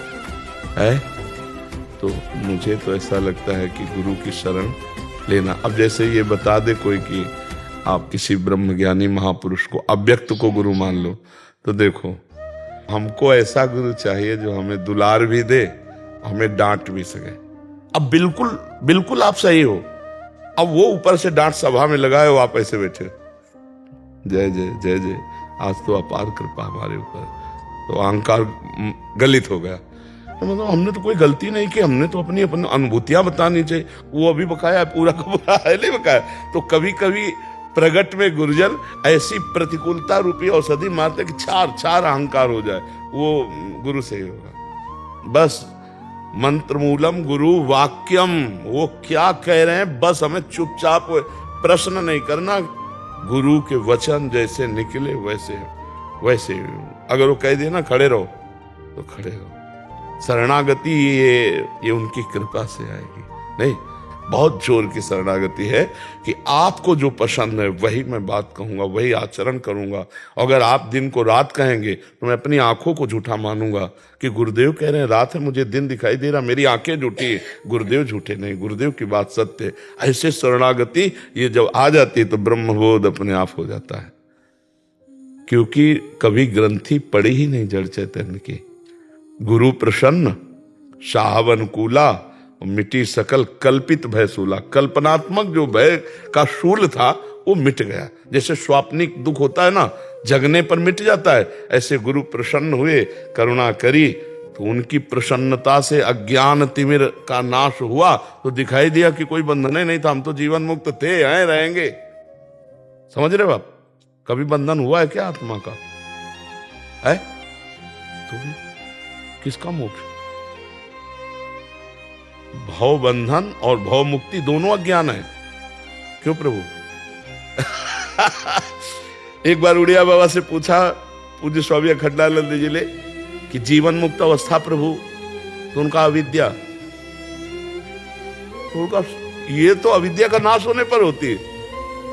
है? तो मुझे तो ऐसा लगता है कि गुरु की शरण लेना। अब जैसे ये बता दे कोई कि आप किसी ब्रह्मज्ञानी महापुरुष को, अव्यक्त को गुरु मान लो, तो देखो हमको ऐसा गुरु चाहिए जो हमें दुलार भी दे, हमें डांट भी सके। अब बिल्कुल बिल्कुल आप सही हो, अब वो ऊपर से डांट सभा में लगाए हो, आप ऐसे बैठे, जय जय जय जय, आज तो अपार कृपा हमारे ऊपर, तो अहंकार गलित हो गया। तो मतलब हमने तो कोई गलती नहीं की, हमने तो अपनी अनुभूतियां बतानी चाहिए। वो अभी बकाया है, पूरा का पूरा है नहीं बकाया। तो कभी कभी प्रगट में गुरुजन ऐसी प्रतिकूलता रूपी औषधि मारते कि चार अहंकार हो जाए, वो गुरु से ही होगा। बस मंत्र मूलम गुरु वाक्यम। वो क्या कह रहे हैं बस हमें चुपचाप प्रश्न नहीं करना, गुरु के वचन जैसे निकले वैसे वैसे, अगर वो कह दिया ना खड़े रहो तो खड़े रहो। शरणागति ये उनकी कृपा से आएगी। नहीं, बहुत जोर की शरणागति है कि आपको जो पसंद है वही मैं बात कहूंगा, वही आचरण करूंगा। अगर आप दिन को रात कहेंगे तो मैं अपनी आंखों को झूठा मानूंगा कि गुरुदेव कह रहे हैं रात है, मुझे दिन दिखाई दे रहा, मेरी आंखें झूठी है, गुरुदेव झूठे नहीं, गुरुदेव की बात सत्य है। ऐसे शरणागति ये जब आ जाती है तो ब्रह्मबोध अपने आप हो जाता है, क्योंकि कभी ग्रंथि पड़ी ही नहीं जड़ चैतन्य की। गुरु प्रसन्न साहब अनुकूला, मिटी सकल कल्पित भय सूला। कल्पनात्मक जो भय का शूल था वो मिट गया। जैसे स्वाप्निक दुख होता है ना, जगने पर मिट जाता है, ऐसे गुरु प्रसन्न हुए, करुणा करी, तो उनकी प्रसन्नता से अज्ञान तिमिर का नाश हुआ। तो दिखाई दिया कि कोई बंधन ही नहीं था, हम तो जीवन मुक्त थे, हैं रहेंगे। समझ रहे बाप? कभी बंधन हुआ है क्या आत्मा का? है तो किसका मोक्ष? भव बंधन और भव मुक्ति दोनों अज्ञान है। क्यों प्रभु? एक बार उड़िया बाबा से पूछा पूज्य स्वामी अखंडानंद जी ने कि जीवन मुक्त अवस्था प्रभु, तो उनका अविद्या, तो उनका ये तो अविद्या का नाश होने पर होती है।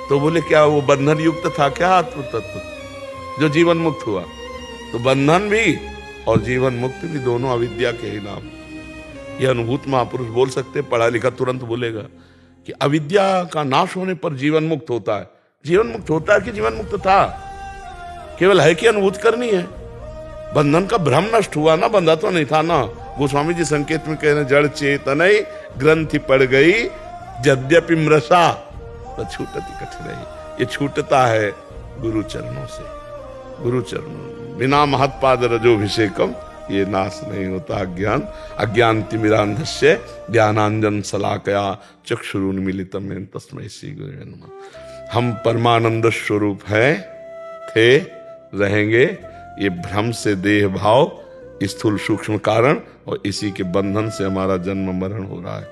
तो बोले क्या वो बंधन युक्त था क्या आत्म तत्व जो जीवन मुक्त हुआ? तो बंधन भी और जीवन मुक्त भी दोनों अविद्या के ही नाम। यह अनुभूत महापुरुष बोल सकते, पढ़ा लिखा तुरंत बोलेगा कि अविद्या का नाश होने पर जीवन मुक्त होता है। जीवन मुक्त होता है कि जीवन मुक्त था? केवल है कि अनुभूत करनी है। बंधन का भ्रम नष्ट हुआ ना, बंधा तो नहीं था ना। गोस्वामी जी संकेत में कह रहे जड़ चेतनई ग्रंथि पड़ गई यद्यपि मृषा तो छूटती कठिनाई। ये छूटता है गुरु चरणों से। गुरु चरणों बिना महत्पाद रजोभिषेकम ये नाश नहीं होता अज्ञान। अज्ञान तिमिरांधस्य ज्ञानांजन शलाकया चक्षुरुन्मीलितम येन तस्मै श्री गुरुवे नमः। हम परमानंद स्वरूप हैं, थे, रहेंगे। ये भ्रम से देह भाव स्थूल सूक्ष्म कारण और इसी के बंधन से हमारा जन्म मरण हो रहा है।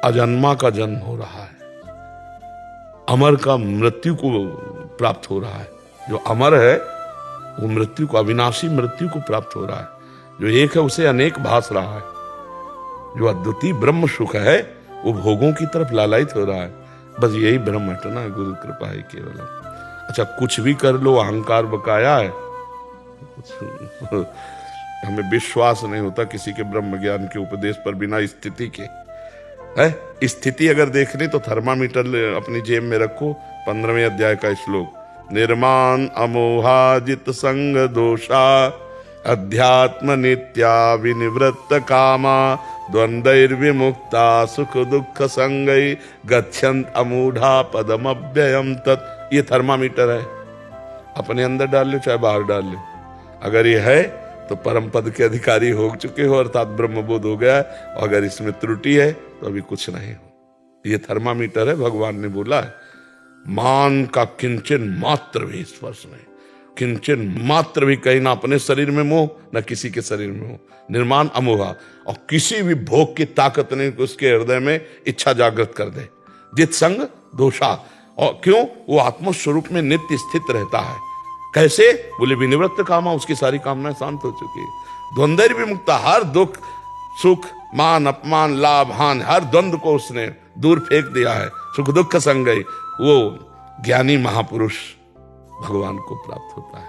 अजन्मा का जन्म हो रहा है, अमर का मृत्यु को प्राप्त हो रहा है। जो अमर है वो मृत्यु को, अविनाशी मृत्यु को प्राप्त हो रहा है। जो एक है उसे अनेक भास रहा है। जो अद्वितीय ब्रह्म सुख है वो भोगों की तरफ लालायित हो रहा है। बस यही ब्रह्म हटना है, गुरु कृपा है केवल। अच्छा कुछ भी कर लो, अहंकार बकाया है। हमें विश्वास नहीं होता किसी के ब्रह्म ज्ञान के उपदेश पर बिना स्थिति के। है स्थिति अगर देखनी तो थर्मामीटर अपनी जेब में रखो। 15वें अध्याय का श्लोक, निर्माण अमोहाजित संग दोषा अध्यात्म नित्या विनिवृत्त कामा द्वंद्वैर्विमुक्ता सुख दुख संगै गच्छन्त अमूढ़ा पदमव्ययम तत्। ये थर्मामीटर है, अपने अंदर डाल लो चाहे बाहर डाल लो। अगर ये है तो परम पद के अधिकारी हो चुके हो, अर्थात ब्रह्मबोध हो गया है। और अगर इसमें त्रुटि है तो अभी कुछ नहीं हो। ये थर्मामीटर है, भगवान ने बोला है। मान का किंचन मात्र भी स्पर्श नहीं, किंचन मात्र भी कहीं ना अपने शरीर में मोह ना किसी के शरीर में मोह। निर्माण अमोहा, और किसी भी भोग की ताकत नहीं उसके हृदय में इच्छा जागृत कर दे। जित संग दोषा, और क्यों? वो आत्मस्वरूप में नित्य स्थित रहता है। कैसे? बोले विनिवृत्त कामा, उसकी सारी कामनाएं शांत हो चुकी है। द्वंद्व भी मुक्ता, हर दुख सुख मान अपमान लाभ हानि हर द्वंद्व को उसने दूर फेंक दिया है। सुख दुख संगई, वो ज्ञानी महापुरुष भगवान को प्राप्त होता है।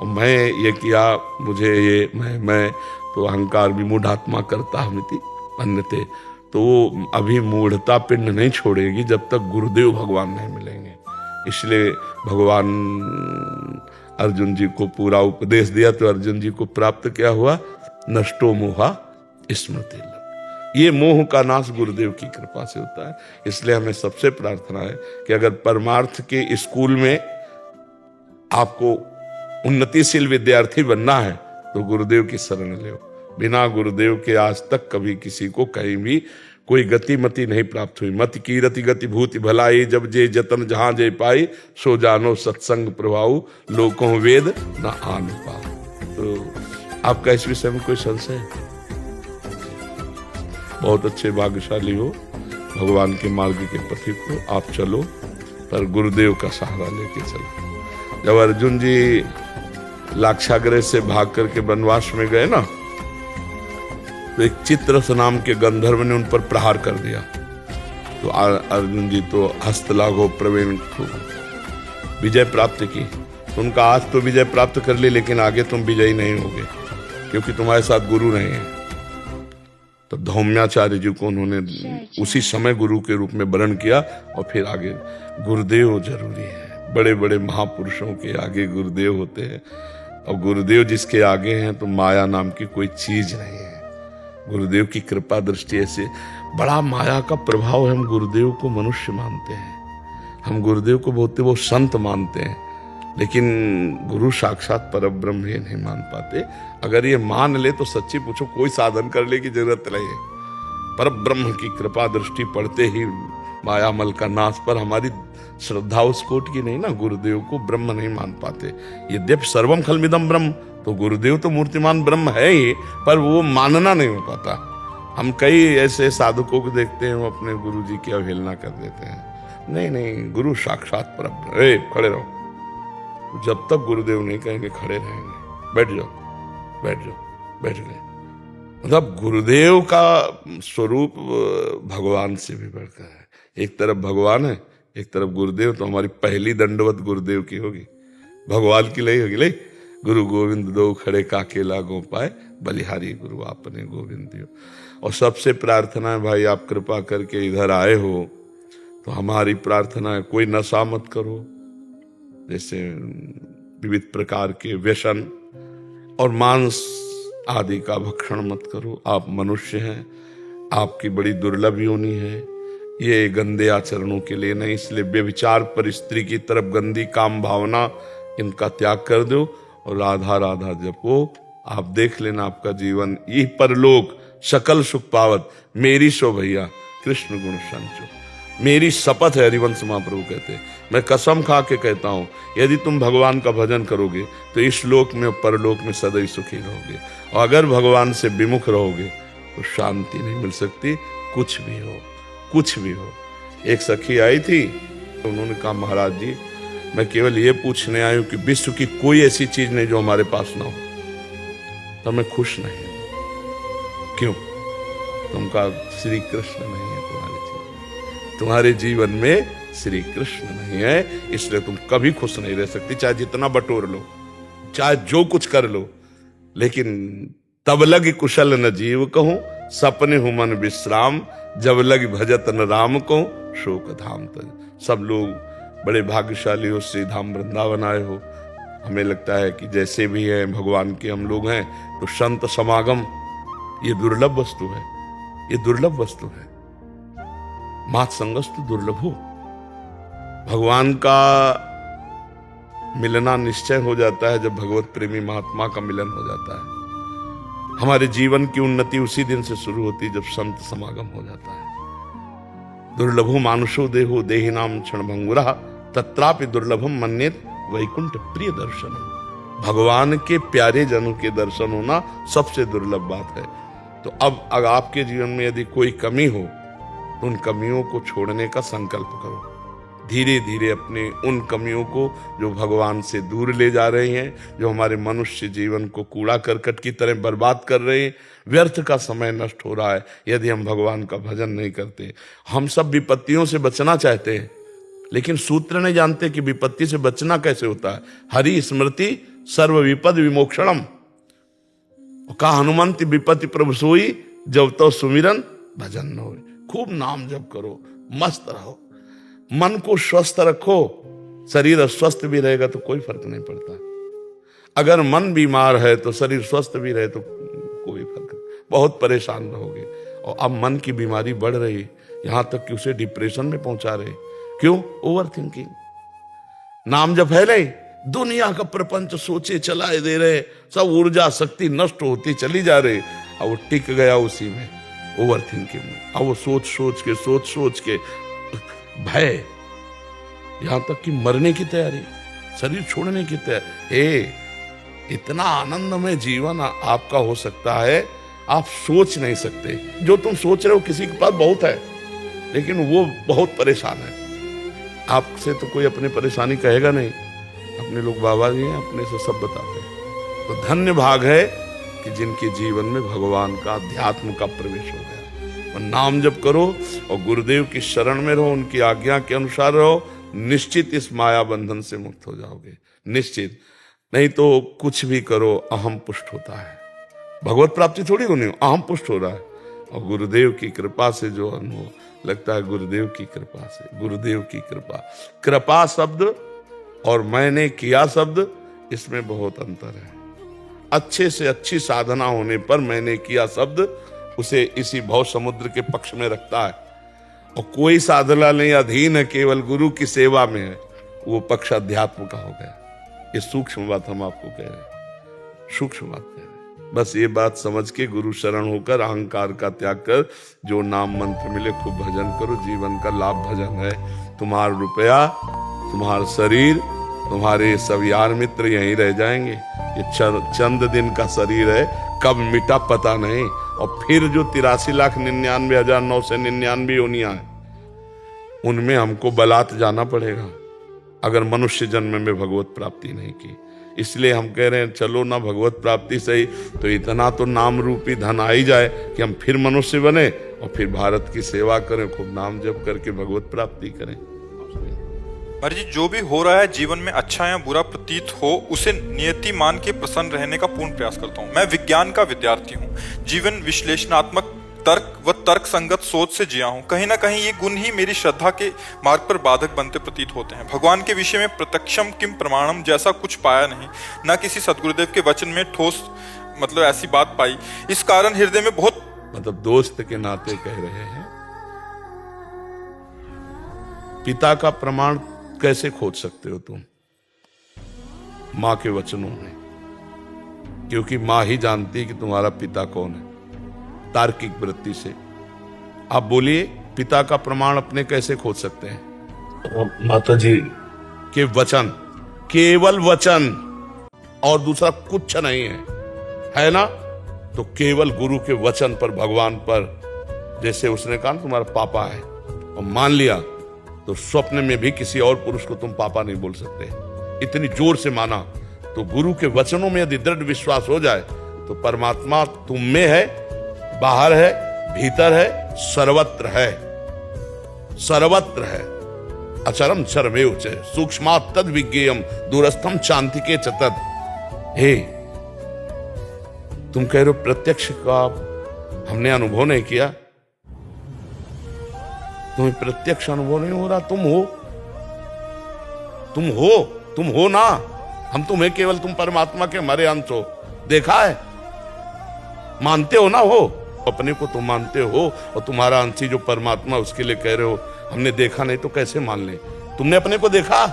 और मैं ये किया, मुझे ये मैं तो अहंकार भी मूढ़ात्मा करता हमिति अन्यते, तो वो अभी मूढ़ता पिंड नहीं छोड़ेगी जब तक गुरुदेव भगवान नहीं मिलेंगे। इसलिए भगवान अर्जुन जी को पूरा उपदेश दिया तो अर्जुन जी को प्राप्त क्या हुआ? नष्टो मोहा स्मृति लग। ये मोह का नाश गुरुदेव की कृपा से होता है। इसलिए हमें सबसे प्रार्थना है कि अगर परमार्थ के स्कूल में आपको उन्नतिशील विद्यार्थी बनना है तो गुरुदेव की शरण लो। बिना गुरुदेव के आज तक कभी किसी को कहीं भी कोई गति मति नहीं प्राप्त हुई। मति कीरति गति भूति भलाई, जब जे जतन जहां जे पाई, सो जानो सत्संग प्रभाव, लोकों वेद न आन पाओ। तो आपका इस विषय में कोई संशय है? बहुत अच्छे भाग्यशाली हो, भगवान के मार्ग के पथिक हो, आप चलो, पर गुरुदेव का सहारा लेके चलो। जब अर्जुन जी लाक्षागृह से भाग करके वनवास में गए ना, तो एक चित्ररथ नाम के गंधर्व ने उन पर प्रहार कर दिया। तो अर्जुन जी तो हस्तलाघव प्रवीण विजय प्राप्त की। तो उनका आज तो विजय प्राप्त कर ली, लेकिन आगे तुम विजयी नहीं होगे, क्योंकि तुम्हारे साथ गुरु नहीं है। तो धौम्याचार्य जी को उन्होंने उसी समय गुरु के रूप में वरण किया, और फिर आगे गुरुदेव जरूरी है। बड़े बड़े महापुरुषों के आगे गुरुदेव होते हैं, और गुरुदेव जिसके आगे हैं तो माया नाम की कोई चीज नहीं है। गुरुदेव की कृपा दृष्टि ऐसे बड़ा माया का प्रभाव है। हम गुरुदेव को मनुष्य मानते हैं, हम गुरुदेव को वो संत मानते हैं, लेकिन गुरु साक्षात परब्रह्म ये नहीं मान पाते। अगर ये मान ले तो सच्ची पूछो कोई साधन करने की जरूरत नहीं है। परब्रह्म की कृपा दृष्टि पड़ते ही मायामल का नाश। पर हमारी श्रद्धा उस कोट की नहीं ना, गुरुदेव को ब्रह्म नहीं मान पाते। यद्यपि सर्वम खलमिदम ब्रह्म, तो गुरुदेव तो मूर्तिमान ब्रह्म है ही, पर वो मानना नहीं हो पाता। हम कई ऐसे साधकों को देखते हैं, वो अपने गुरु जी की अवहेलना कर देते हैं। नहीं नहीं, गुरु साक्षात परब्रह्म। खड़े रहो, जब तक गुरुदेव नहीं कहेंगे खड़े रहेंगे। बैठ जाओ, बैठ जाओ, बैठ गए। मतलब गुरुदेव का स्वरूप भगवान से भी बढ़कर है। एक तरफ भगवान है, एक तरफ गुरुदेव। तो हमारी पहली दंडवत गुरुदेव की होगी, भगवान की नहीं होगी। ले गुरु गोविंद दो खड़े काके लागो पाए, बलिहारी गुरु आपने गोविंद दियो। और सबसे प्रार्थना है भाई, आप कृपा करके इधर आए हो तो हमारी प्रार्थना है कोई नशा मत करो, जैसे विविध प्रकार के व्यसन और मांस आदि का भक्षण मत करो। आप मनुष्य हैं, आपकी बड़ी दुर्लभ योनि है, ये गंदे आचरणों के लिए नहीं। इसलिए व्यभिचार पर, स्त्री की तरफ गंदी काम भावना, इनका त्याग कर दो और राधा राधा जपो। आप देख लेना आपका जीवन ये परलोक सकल सुख पावत। मेरी सो भैया कृष्ण गुण संचो, मेरी शपथ है, हरिवंश महाप्रभु कहते हैं। मैं कसम खा के कहता हूं, यदि तुम भगवान का भजन करोगे तो इस लोक में और परलोक में सदैव सुखी रहोगे। और अगर भगवान से विमुख रहोगे तो शांति नहीं मिल सकती, कुछ भी हो, कुछ भी हो। एक सखी आई थी, तो उन्होंने कहा महाराज जी, मैं केवल ये पूछने आई हूं कि विश्व की कोई ऐसी चीज नहीं जो हमारे पास ना हो, तो मैं खुश नहीं हूं। क्यों? तुम कहा श्री कृष्ण नहीं है तुम्हारे जीवन में श्री कृष्ण नहीं है, इसलिए तुम कभी खुश नहीं रह सकती। चाहे जितना बटोर लो, चाहे जो कुछ कर लो, लेकिन तब लग कुशल न जीव कहूं, सपने हूं मन विश्राम, जब लग भजत न राम को शोक धाम तज। सब लोग बड़े भाग्यशाली हो, श्री धाम वृंदावन आए हो। हमें लगता है कि जैसे भी हैं भगवान के हम लोग हैं, तो संत समागम ये दुर्लभ वस्तु है, ये दुर्लभ वस्तु है। मात संगस्तु दुर्लभो। भगवान का मिलना निश्चय हो जाता है जब भगवत प्रेमी महात्मा का मिलन हो जाता है। हमारे जीवन की उन्नति उसी दिन से शुरू होती है जब संत समागम हो जाता है। दुर्लभो मानुषो देहो देहि नाम क्षण भंगुरा, तत्रापि दुर्लभम मन्येत वैकुंठ प्रिय दर्शनम। भगवान के प्यारे जनों के दर्शन होना सबसे दुर्लभ बात है। तो अब अगर आपके जीवन में यदि कोई कमी हो तो उन कमियों को छोड़ने का संकल्प करो। धीरे धीरे अपने उन कमियों को जो भगवान से दूर ले जा रहे हैं, जो हमारे मनुष्य जीवन को कूड़ा करकट की तरह बर्बाद कर रहे हैं, व्यर्थ का समय नष्ट हो रहा है यदि हम भगवान का भजन नहीं करते। हम सब विपत्तियों से बचना चाहते हैं, लेकिन सूत्र नहीं जानते कि विपत्ति से बचना कैसे होता है। हरि स्मृति सर्व विपद विमोक्षणम। का हनुमंत विपत्ति प्रभु सोई, जब तो सुमिरन भजन न होए। खूब नाम जप करो, मस्त रहो, मन को स्वस्थ रखो। शरीर अस्वस्थ भी रहेगा तो कोई फर्क नहीं पड़ता। अगर मन बीमार है तो शरीर स्वस्थ भी रहे तो कोई फर्क नहीं, बहुत परेशान रहोगे। और अब मन की बीमारी बढ़ रही, यहां तक कि उसे डिप्रेशन में पहुंचा रहे। क्यों? Over thinking. नाम जप है नहीं, दुनिया का प्रपंच सोचे चलाए दे रहे, सब ऊर्जा शक्ति नष्ट होती चली जा रही, और वो टिक गया उसी में, ओवर थिंकिंग में। अब वो सोच सोच के भय, यहां तक कि मरने की तैयारी, शरीर छोड़ने की तैयारी। इतना आनंदमय जीवन आपका हो सकता है आप सोच नहीं सकते। जो तुम सोच रहे हो किसी के पास बहुत है, लेकिन वो बहुत परेशान है। आपसे तो कोई अपनी परेशानी कहेगा नहीं, अपने लोग बाबा जी हैं, अपने से सब बताते हैं। तो धन्य भाग है कि जिनके जीवन में भगवान का, अध्यात्म का प्रवेश हो गया। और नाम जप करो और गुरुदेव की शरण में रहो, उनकी आज्ञा के अनुसार रहो, निश्चित इस माया बंधन से मुक्त हो जाओगे, निश्चित। नहीं तो कुछ भी करो अहम पुष्ट होता है, भगवत प्राप्ति थोड़ी होनी, अहम पुष्ट हो रहा है। और गुरुदेव की कृपा से जो अनुभव लगता है, गुरुदेव की कृपा से, गुरुदेव की कृपा। कृपा शब्द और मैंने किया शब्द, इसमें बहुत अंतर है। अच्छे से अच्छी साधना होने पर मैंने किया शब्द उसे इसी भव समुद्र के पक्ष में रखता है। और कोई साधना नहीं, अधीन है, केवल गुरु की सेवा में है, वो पक्ष अध्यात्म का हो गया। ये सूक्ष्म बात हम आपको कह रहे हैं, सूक्ष्म बात कह रहे हैं। बस ये बात समझ के गुरु शरण होकर अहंकार का त्याग कर, जो नाम मंत्र मिले खूब भजन करो। जीवन का लाभ भजन है। तुम्हारा रुपया, तुम्हारा शरीर, तुम्हारे सब यार मित्र यहीं रह जाएंगे। ये चंद दिन का शरीर है, कब मिटा पता नहीं। और फिर जो 83,99,999 योनियां हैं, उनमें हमको बलात् जाना पड़ेगा अगर मनुष्य जन्म में भगवत प्राप्ति नहीं की। इसलिए हम कह रहे हैं चलो ना भगवत प्राप्ति सही, तो इतना तो नाम रूपी धन आ ही जाए कि हम फिर मनुष्य बने और फिर भारत की सेवा करें, खूब नाम जप करके भगवत प्राप्ति करें। महाराज जी, जो भी हो रहा है जीवन में अच्छा या बुरा प्रतीत हो, उसे नियति मान के प्रसन्न रहने का पूर्ण प्रयास करता हूँ। मैं विज्ञान का विद्यार्थी हूँ, जीवन विश्लेषणात्मक तर्क व तर्क संगत सोच से जिया हूँ। कहीं ना कहीं ये गुण ही मेरी श्रद्धा के मार्ग पर बाधक बनते प्रतीत होते हैं। भगवान के विषय में प्रत्यक्षम किम प्रमाणम जैसा कुछ पाया नहीं, न किसी सदगुरुदेव के वचन में ठोस ऐसी बात पाई। इस कारण हृदय में बहुत दोस्त के नाते कह रहे हैं, पिता का प्रमाण कैसे खोज सकते हो तुम? मां के वचनों में, क्योंकि मां ही जानती है कि तुम्हारा पिता कौन है। तार्किक वृत्ति से आप बोलिए, पिता का प्रमाण अपने कैसे खोज सकते हैं? माता जी के वचन, केवल वचन, और दूसरा कुछ नहीं है ना? तो केवल गुरु के वचन पर, भगवान पर, जैसे उसने कहा तुम्हारा पापा है, और मान लिया, तो स्वप्न में भी किसी और पुरुष को तुम पापा नहीं बोल सकते, इतनी जोर से माना। तो गुरु के वचनों में यदि दृढ़ विश्वास हो जाए तो परमात्मा तुम में है, बाहर है, भीतर है, सर्वत्र है, सर्वत्र है। अचरम सर्वेव च सूक्ष्मात् तद विज्ञेयम दूरस्थम चान्तिके च तद। हे, तुम कह रहे हो प्रत्यक्ष का हमने अनुभव नहीं किया, तुम्हें प्रत्यक्ष अनुभव नहीं हो रहा। तुम हो, तुम हो, तुम हो ना। हम तुम्हें केवल, तुम परमात्मा के हमारे अंश हो। देखा है, मानते हो ना? हो अपने को तुम मानते हो, और तुम्हारा अंशी जो परमात्मा, उसके लिए कह रहे हो हमने देखा नहीं, तो कैसे मान ले? तुमने अपने को देखा?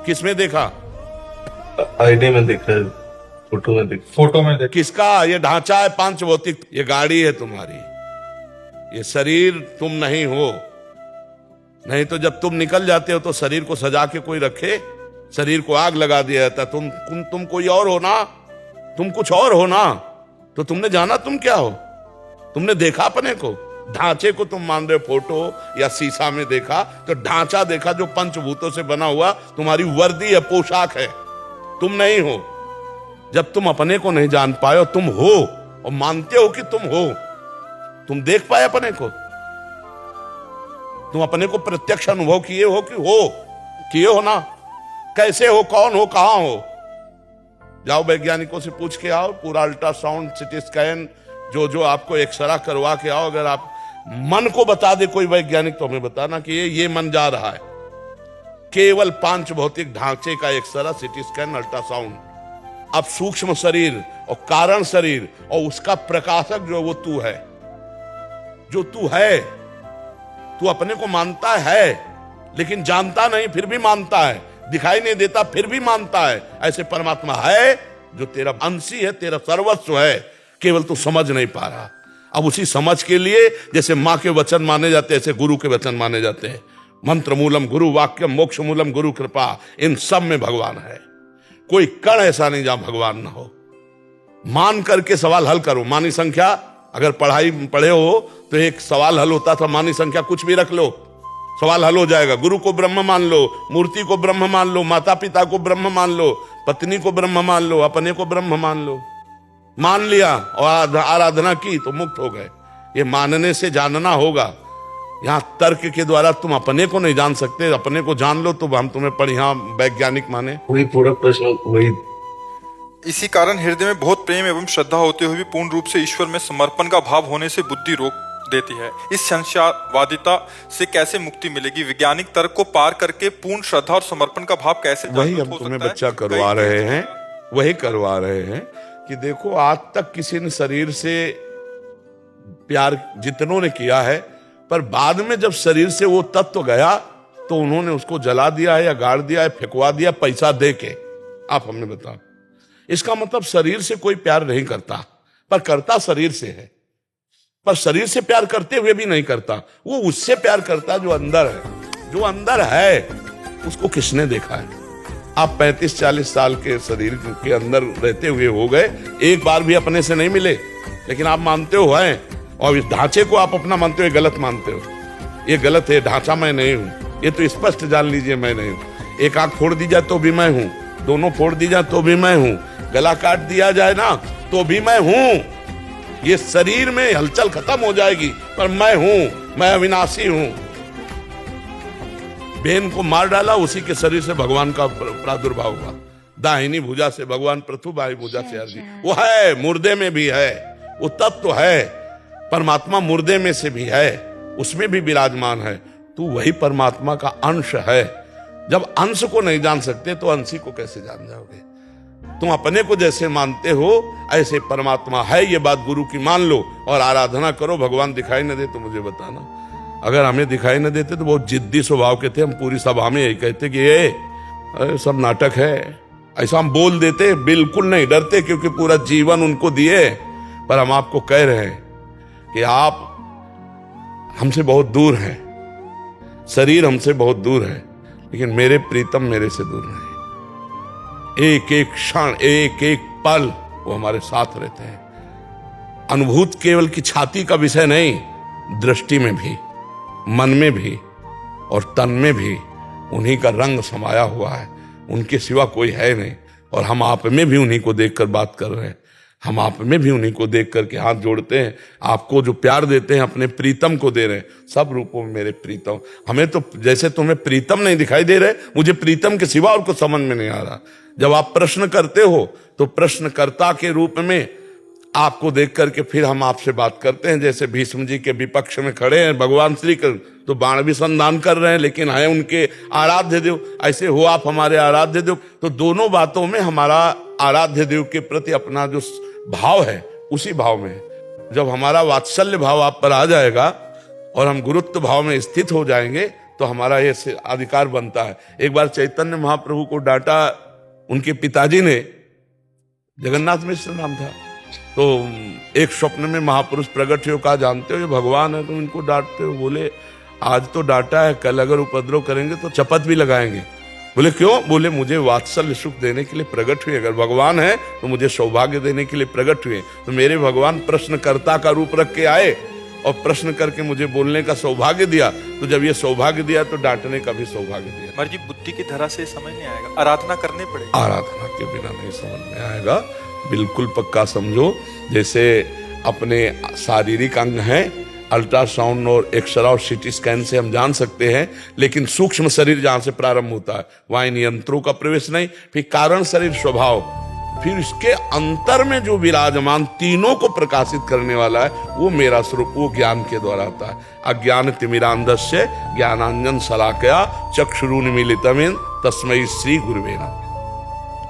किसमें देखा? आईडी में देखा है, फोटो में देखा। फोटो में देख। किसका? ये ढांचा है पांच भौतिक, ये गाड़ी है तुम्हारी, ये शरीर तुम नहीं हो। नहीं तो जब तुम निकल जाते हो तो शरीर को सजा के कोई रखे? शरीर को आग लगा दिया जाता। तुम कोई और हो ना, तुम कुछ और हो ना। तो तुमने जाना तुम क्या हो? तुमने देखा अपने को? ढांचे को तुम मान रहे हो, फोटो या शीशा में देखा, तो ढांचा देखा जो पंचभूतों से बना हुआ, तुम्हारी वर्दी है, पोशाक है, तुम नहीं हो। जब तुम अपने को नहीं जान पाए और तुम हो और मानते हो कि तुम हो, तुम देख पाए अपने को? तुम अपने को प्रत्यक्ष अनुभव किए हो कि हो? किए हो ना? कैसे हो, कौन हो, कहां हो? जाओ वैज्ञानिकों से पूछ के आओ, पूरा अल्ट्रासाउंड, सिटी स्कैन, जो आपको एक्सरा करवा के आओ। अगर आप मन को बता दे कोई वैज्ञानिक, तो हमें बताना कि ये मन जा रहा है। केवल पांच भौतिक ढांचे का एक्सरा, सिटी स्कैन, अल्ट्रासाउंड। अब सूक्ष्म शरीर और कारण शरीर और उसका प्रकाशक जो वो तू है, जो तू है, तू अपने को मानता है लेकिन जानता नहीं, फिर भी मानता है। दिखाई नहीं देता, फिर भी मानता है। ऐसे परमात्मा है जो तेरा अंशी है, तेरा सर्वस्व है, केवल तू समझ नहीं पा रहा। अब उसी समझ के लिए जैसे मां के वचन माने जाते हैं, ऐसे गुरु के वचन माने जाते हैं। मंत्र मूलम गुरु वाक्यम, मोक्ष मूलम गुरु कृपा। इन सब में भगवान है। कोई कण ऐसा नहीं जहां भगवान ना हो। मान करके सवाल हल करो। मानी संख्या अगर पढ़े हो तो एक सवाल हल होता था, मानी संख्या कुछ भी रख लो, सवाल हल हो जाएगा। गुरु को ब्रह्म मान लो, मूर्ति को ब्रह्म मान लो, माता पिता को ब्रह्म मान लो, पत्नी को ब्रह्म मान लो, अपने को ब्रह्म मान लो। मान लिया और आराधना की तो मुक्त हो गए। ये मानने से जानना होगा। यहाँ तर्क के द्वारा तुम अपने को नहीं जान सकते। अपने को जान लो तो हम तुम्हें बढ़िया वैज्ञानिक माने। वही पूरा प्रश्न वही। इसी कारण हृदय में बहुत प्रेम एवं श्रद्धा होते हुए भी पूर्ण रूप से ईश्वर में समर्पण का भाव होने से बुद्धि रोक देती है। इस संशयवादिता से कैसे मुक्ति मिलेगी? वैज्ञानिक तर्क को पार करके पूर्ण श्रद्धा और समर्पण का भाव कैसे वही हम तुम्हें बच्चा करवा रहे हैं, वही करवा रहे हैं कि देखो आज तक किसी ने शरीर से प्यार जितनों ने किया है, पर बाद में जब शरीर से वो तत्व गया तो उन्होंने उसको जला दिया है या गाड़ दिया है, फेंकवा दिया पैसा दे के। आप हमें बताओ, इसका मतलब शरीर से कोई प्यार नहीं करता, पर करता शरीर से है। पर शरीर से प्यार करते हुए भी नहीं करता, वो उससे प्यार करता जो अंदर है। जो अंदर है उसको किसने देखा है? आप 35-40 साल के शरीर के अंदर रहते हुए हो गए, एक बार भी अपने से नहीं मिले, लेकिन आप मानते हो हैं। और इस ढांचे को आप अपना मानते हो, गलत मानते हो। ये गलत है, ढांचा मैं नहीं हूं, ये तो स्पष्ट जान लीजिए मैं नहीं हूं। एक आंख फोड़ दी जाए तो भी मैं हूं, दोनों फोड़ दी जाए तो भी मैं हूं, गला काट दिया जाए ना तो भी मैं हूं। ये शरीर में हलचल खत्म हो जाएगी, पर मैं हूं, मैं अविनाशी हूं। बेन को मार डाला, उसी के शरीर से भगवान का प्रादुर्भाव हुआ। दाहिनी भुजा से भगवान पृथु, बाई भुजा से अर्जुन। वो है, मुर्दे में भी है, वो तत्व है। परमात्मा मुर्दे में से भी है, उसमें भी विराजमान है। तू वही परमात्मा का अंश है। जब अंश को नहीं जान सकते तो अंशी को कैसे जान जाओगे? तुम अपने को जैसे मानते हो ऐसे परमात्मा है, ये बात गुरु की मान लो और आराधना करो। भगवान दिखाई न दे तो मुझे बताना। अगर हमें दिखाई न देते तो बहुत जिद्दी स्वभाव के थे, हम पूरी सभा में यही कहते कि ये सब नाटक है, ऐसा हम बोल देते। बिल्कुल नहीं डरते, क्योंकि पूरा जीवन उनको दिए। पर हम आपको कह रहे हैं कि आप हमसे बहुत दूर हैं, शरीर हमसे बहुत दूर है, लेकिन मेरे प्रीतम मेरे से दूर नहीं। एक एक क्षण, एक एक पल वो हमारे साथ रहते हैं। अनुभूत केवल की छाती का विषय नहीं, दृष्टि में भी, मन में भी और तन में भी उन्हीं का रंग समाया हुआ है। उनके सिवा कोई है नहीं। और हम आप में भी उन्हीं को देखकर बात कर रहे हैं। हम आप में भी उन्हीं को देख करके हाथ जोड़ते हैं। आपको जो प्यार देते हैं अपने प्रीतम को दे रहे हैं। सब रूपों में मेरे प्रीतम। हमें तो जैसे तुम्हें प्रीतम नहीं दिखाई दे रहे, मुझे प्रीतम के सिवा और कुछ समझ में नहीं आ रहा। जब आप प्रश्न करते हो तो प्रश्नकर्ता के रूप में आपको देख करके फिर हम आपसे बात करते हैं। जैसे भीष्म जी के विपक्ष में खड़े हैं भगवान श्री कृष्ण, तो बाण भी संधान कर रहे हैं, लेकिन है उनके आराध्य देव। ऐसे हो आप हमारे आराध्य देव। तो दोनों बातों में हमारा आराध्य देव के प्रति अपना जो भाव है उसी भाव में है। जब हमारा वात्सल्य भाव आप पर आ जाएगा और हम गुरुत्व भाव में स्थित हो जाएंगे तो हमारा ये अधिकार बनता है। एक बार चैतन्य महाप्रभु को डांटा उनके पिताजी ने, जगन्नाथ मिश्र नाम था। तो एक स्वप्न में महापुरुष प्रकट हुए, कहा जानते हो ये भगवान है, तुम इनको डांटते हो? बोले आज तो डांटा है, कल अगर उपद्रव करेंगे तो चपत भी लगाएंगे। बोले क्यों? बोले मुझे वात्सल्य सुख देने के लिए प्रकट हुए। अगर भगवान है तो मुझे सौभाग्य देने के लिए प्रकट हुए। तो मेरे भगवान प्रश्नकर्ता का रूप रख के आए और प्रश्न करके मुझे बोलने का सौभाग्य दिया। तो जब ये सौभाग्य दिया तो डांटने का भी सौभाग्य दिया। मर्जी बुद्धि की धरा से समझ नहीं आएगा, आराधना करनी पड़ेगी। आराधना के बिना नहीं समझ में आएगा। बिल्कुल पक्का समझो। जैसे अपने शारीरिक अंग हैं, अल्ट्रासाउंड और एक्सरे और सीटी स्कैन से हम जान सकते हैं, लेकिन सूक्ष्म शरीर जहां से प्रारंभ होता है वहां इन यंत्रों का प्रवेश नहीं। फिर कारण शरीर स्वभाव, फिर इसके अंतर में जो विराजमान तीनों को प्रकाशित करने वाला है वो मेरा स्वरूप, वो ज्ञान के द्वारा आता है। अज्ञान तिमिरांधस्य ज्ञानांजन शलाकया चक्षुरुन्मीलितं तस्मै श्री गुरुवे नमः।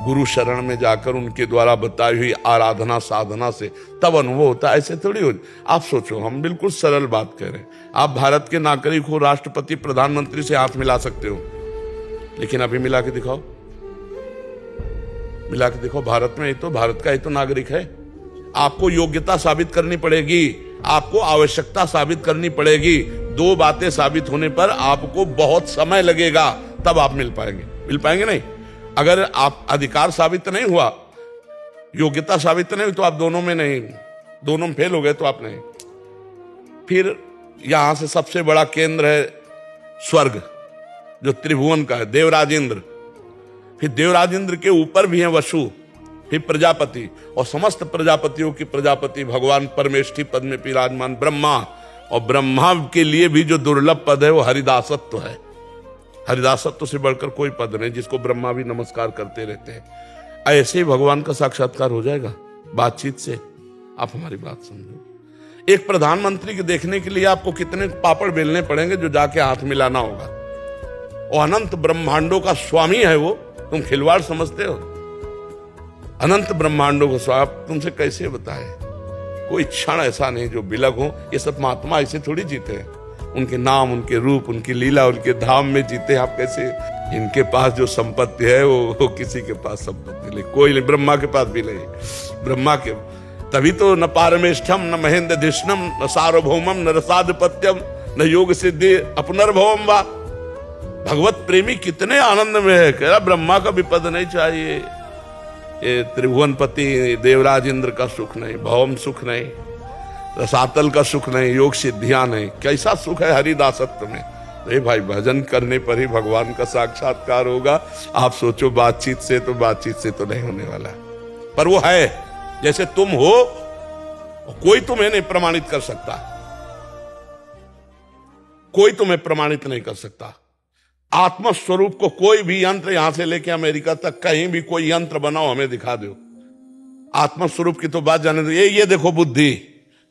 गुरु शरण में जाकर उनके द्वारा बताई हुई आराधना साधना से तब अनुभव होता है। ऐसे थोड़ी हो। आप सोचो, हम बिल्कुल सरल बात कह रहे हैं। आप भारत के नागरिक हो, राष्ट्रपति प्रधानमंत्री से हाथ मिला सकते हो, लेकिन अभी मिला के दिखाओ, मिला के देखो। भारत में तो भारत का ही तो नागरिक है। आपको योग्यता साबित करनी पड़ेगी, आपको आवश्यकता साबित करनी पड़ेगी। दो बातें साबित होने पर आपको बहुत समय लगेगा, तब आप मिल पाएंगे। मिल पाएंगे नहीं। अगर आप अधिकार साबित नहीं हुआ योग्यता साबित नहीं हुई तो आप दोनों में नहीं, दोनों में फेल हो गए तो आप नहीं। फिर यहां से सबसे बड़ा केंद्र है स्वर्ग, जो त्रिभुवन का है, देवराज इंद्र। फिर देवराज इंद्र के ऊपर भी है वसु, फिर प्रजापति, और समस्त प्रजापतियों की प्रजापति भगवान परमेष्ठी पद में विराजमान ब्रह्मा। और ब्रह्मा के लिए भी जो दुर्लभ पद है वो हरिदासत्व है। हरिदासत्व से बढ़कर कोई पद नहीं, जिसको ब्रह्मा भी नमस्कार करते रहते हैं। ऐसे ही भगवान का साक्षात्कार हो जाएगा बातचीत से। आप हमारी बात समझो। एक प्रधानमंत्री के देखने के लिए आपको कितने पापड़ बेलने पड़ेंगे जो जाके हाथ मिलाना होगा। और अनंत ब्रह्मांडों का स्वामी है वो, तुम खिलवाड़ समझते हो? अनंत ब्रह्मांडों को स्वामी तुमसे कैसे बताए? कोई क्षण ऐसा नहीं जो बिलग हो। ये सब महात्मा ऐसे थोड़ी जीते हैं, उनके नाम, उनके रूप, उनकी लीला, उनके धाम में जीते। आप कैसे? इनके पास जो संपत्ति है वो किसी के पास संपत्ति नहीं, कोई नहीं, ब्रह्मा के पास भी नहीं। ब्रह्मा के तभी तो न पारमेष्ठम न महेंद्र धिष्णम न सार्वभौमम न रसाधिपत्यम न योग सिद्धि अपनर्भवम वा। भगवत प्रेमी कितने आनंद में है, कह रहा ब्रह्मा का भी पद नहीं चाहिए, ये त्रिभुवनपति देवराज इंद्र का सुख नहीं, भवम सुख नहीं, रसातल का सुख नहीं, योग सिद्धियां नहीं, कैसा सुख है हरिदासत्व में। तो भाई भजन करने पर ही भगवान का साक्षात्कार होगा। आप सोचो बातचीत से तो नहीं होने वाला, पर वो है। जैसे तुम हो, कोई तुम्हें नहीं प्रमाणित कर सकता, कोई तुम्हें प्रमाणित नहीं कर सकता। आत्मस्वरूप को कोई भी यंत्र, यहां से लेके अमेरिका तक कहीं भी कोई यंत्र बनाओ, हमें दिखा दो। आत्मस्वरूप की तो बात जाने दो। ये देखो बुद्धि,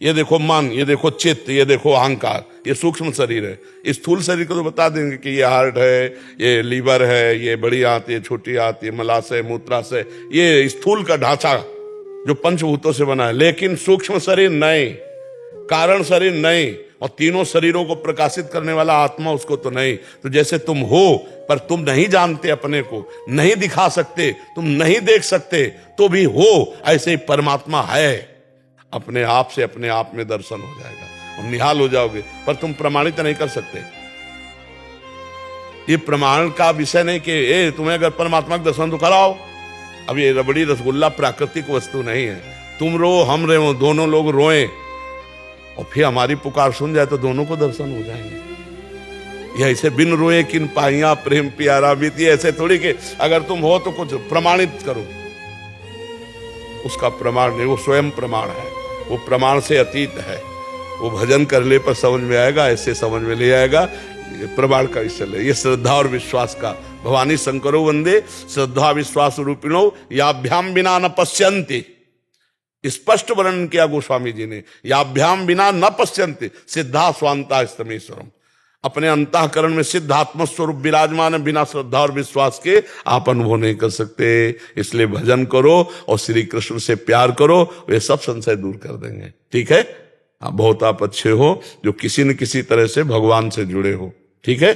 ये देखो मन, ये देखो चित्त, ये देखो अहंकार, ये सूक्ष्म शरीर है। इस स्थूल शरीर को तो बता देंगे कि ये हार्ट है, ये लीवर है, ये बड़ी आंत, ये छोटी आंत, ये मलाशय, मूत्राशय, ये स्थूल का ढांचा जो पंचभूतों से बना है। लेकिन सूक्ष्म शरीर नहीं, कारण शरीर नहीं, और तीनों शरीरों को प्रकाशित करने वाला आत्मा, उसको तो नहीं। तो जैसे तुम हो पर तुम नहीं जानते, अपने को नहीं दिखा सकते, तुम नहीं देख सकते, तो भी हो, ऐसे ही परमात्मा है। अपने आप से अपने आप में दर्शन हो जाएगा और निहाल हो जाओगे, पर तुम प्रमाणित नहीं कर सकते। ये प्रमाण का विषय नहीं कि तुम्हें अगर परमात्मा का दर्शन तो कराओ। अब ये रबड़ी रसगुल्ला प्राकृतिक वस्तु नहीं है। तुम रो, हम रो, दोनों लोग रोएं और फिर हमारी पुकार सुन जाए तो दोनों को दर्शन हो जाएंगे। ये ऐसे बिन रोए किन पाइया प्रेम प्यारा बीती, ऐसे थोड़ी कि अगर तुम हो तो कुछ प्रमाणित करो। उसका प्रमाण नहीं, वो स्वयं प्रमाण है, वो प्रमाण से अतीत है। वो भजन करने पर समझ में आएगा, ऐसे समझ में नहीं आएगा। ये प्रमाण का विषय है, ये श्रद्धा और विश्वास का। भवानी शंकरो वंदे श्रद्धा विश्वास रूपिणो याभ्याम बिना न पश्यन्ति। स्पष्ट वर्णन किया गोस्वामी जी ने, याभ्याम बिना न पश्यन्ति सिद्धा स्वांता स्तमेश्वरम। अपने अंतःकरण में सिद्ध आत्मस्वरूप विराजमान है, बिना श्रद्धा और विश्वास के आप अनुभव नहीं कर सकते। इसलिए भजन करो और श्री कृष्ण से प्यार करो, वे सब संशय दूर कर देंगे। ठीक है? बहुत आप अच्छे हो जो किसी न किसी तरह से भगवान से जुड़े हो। ठीक है?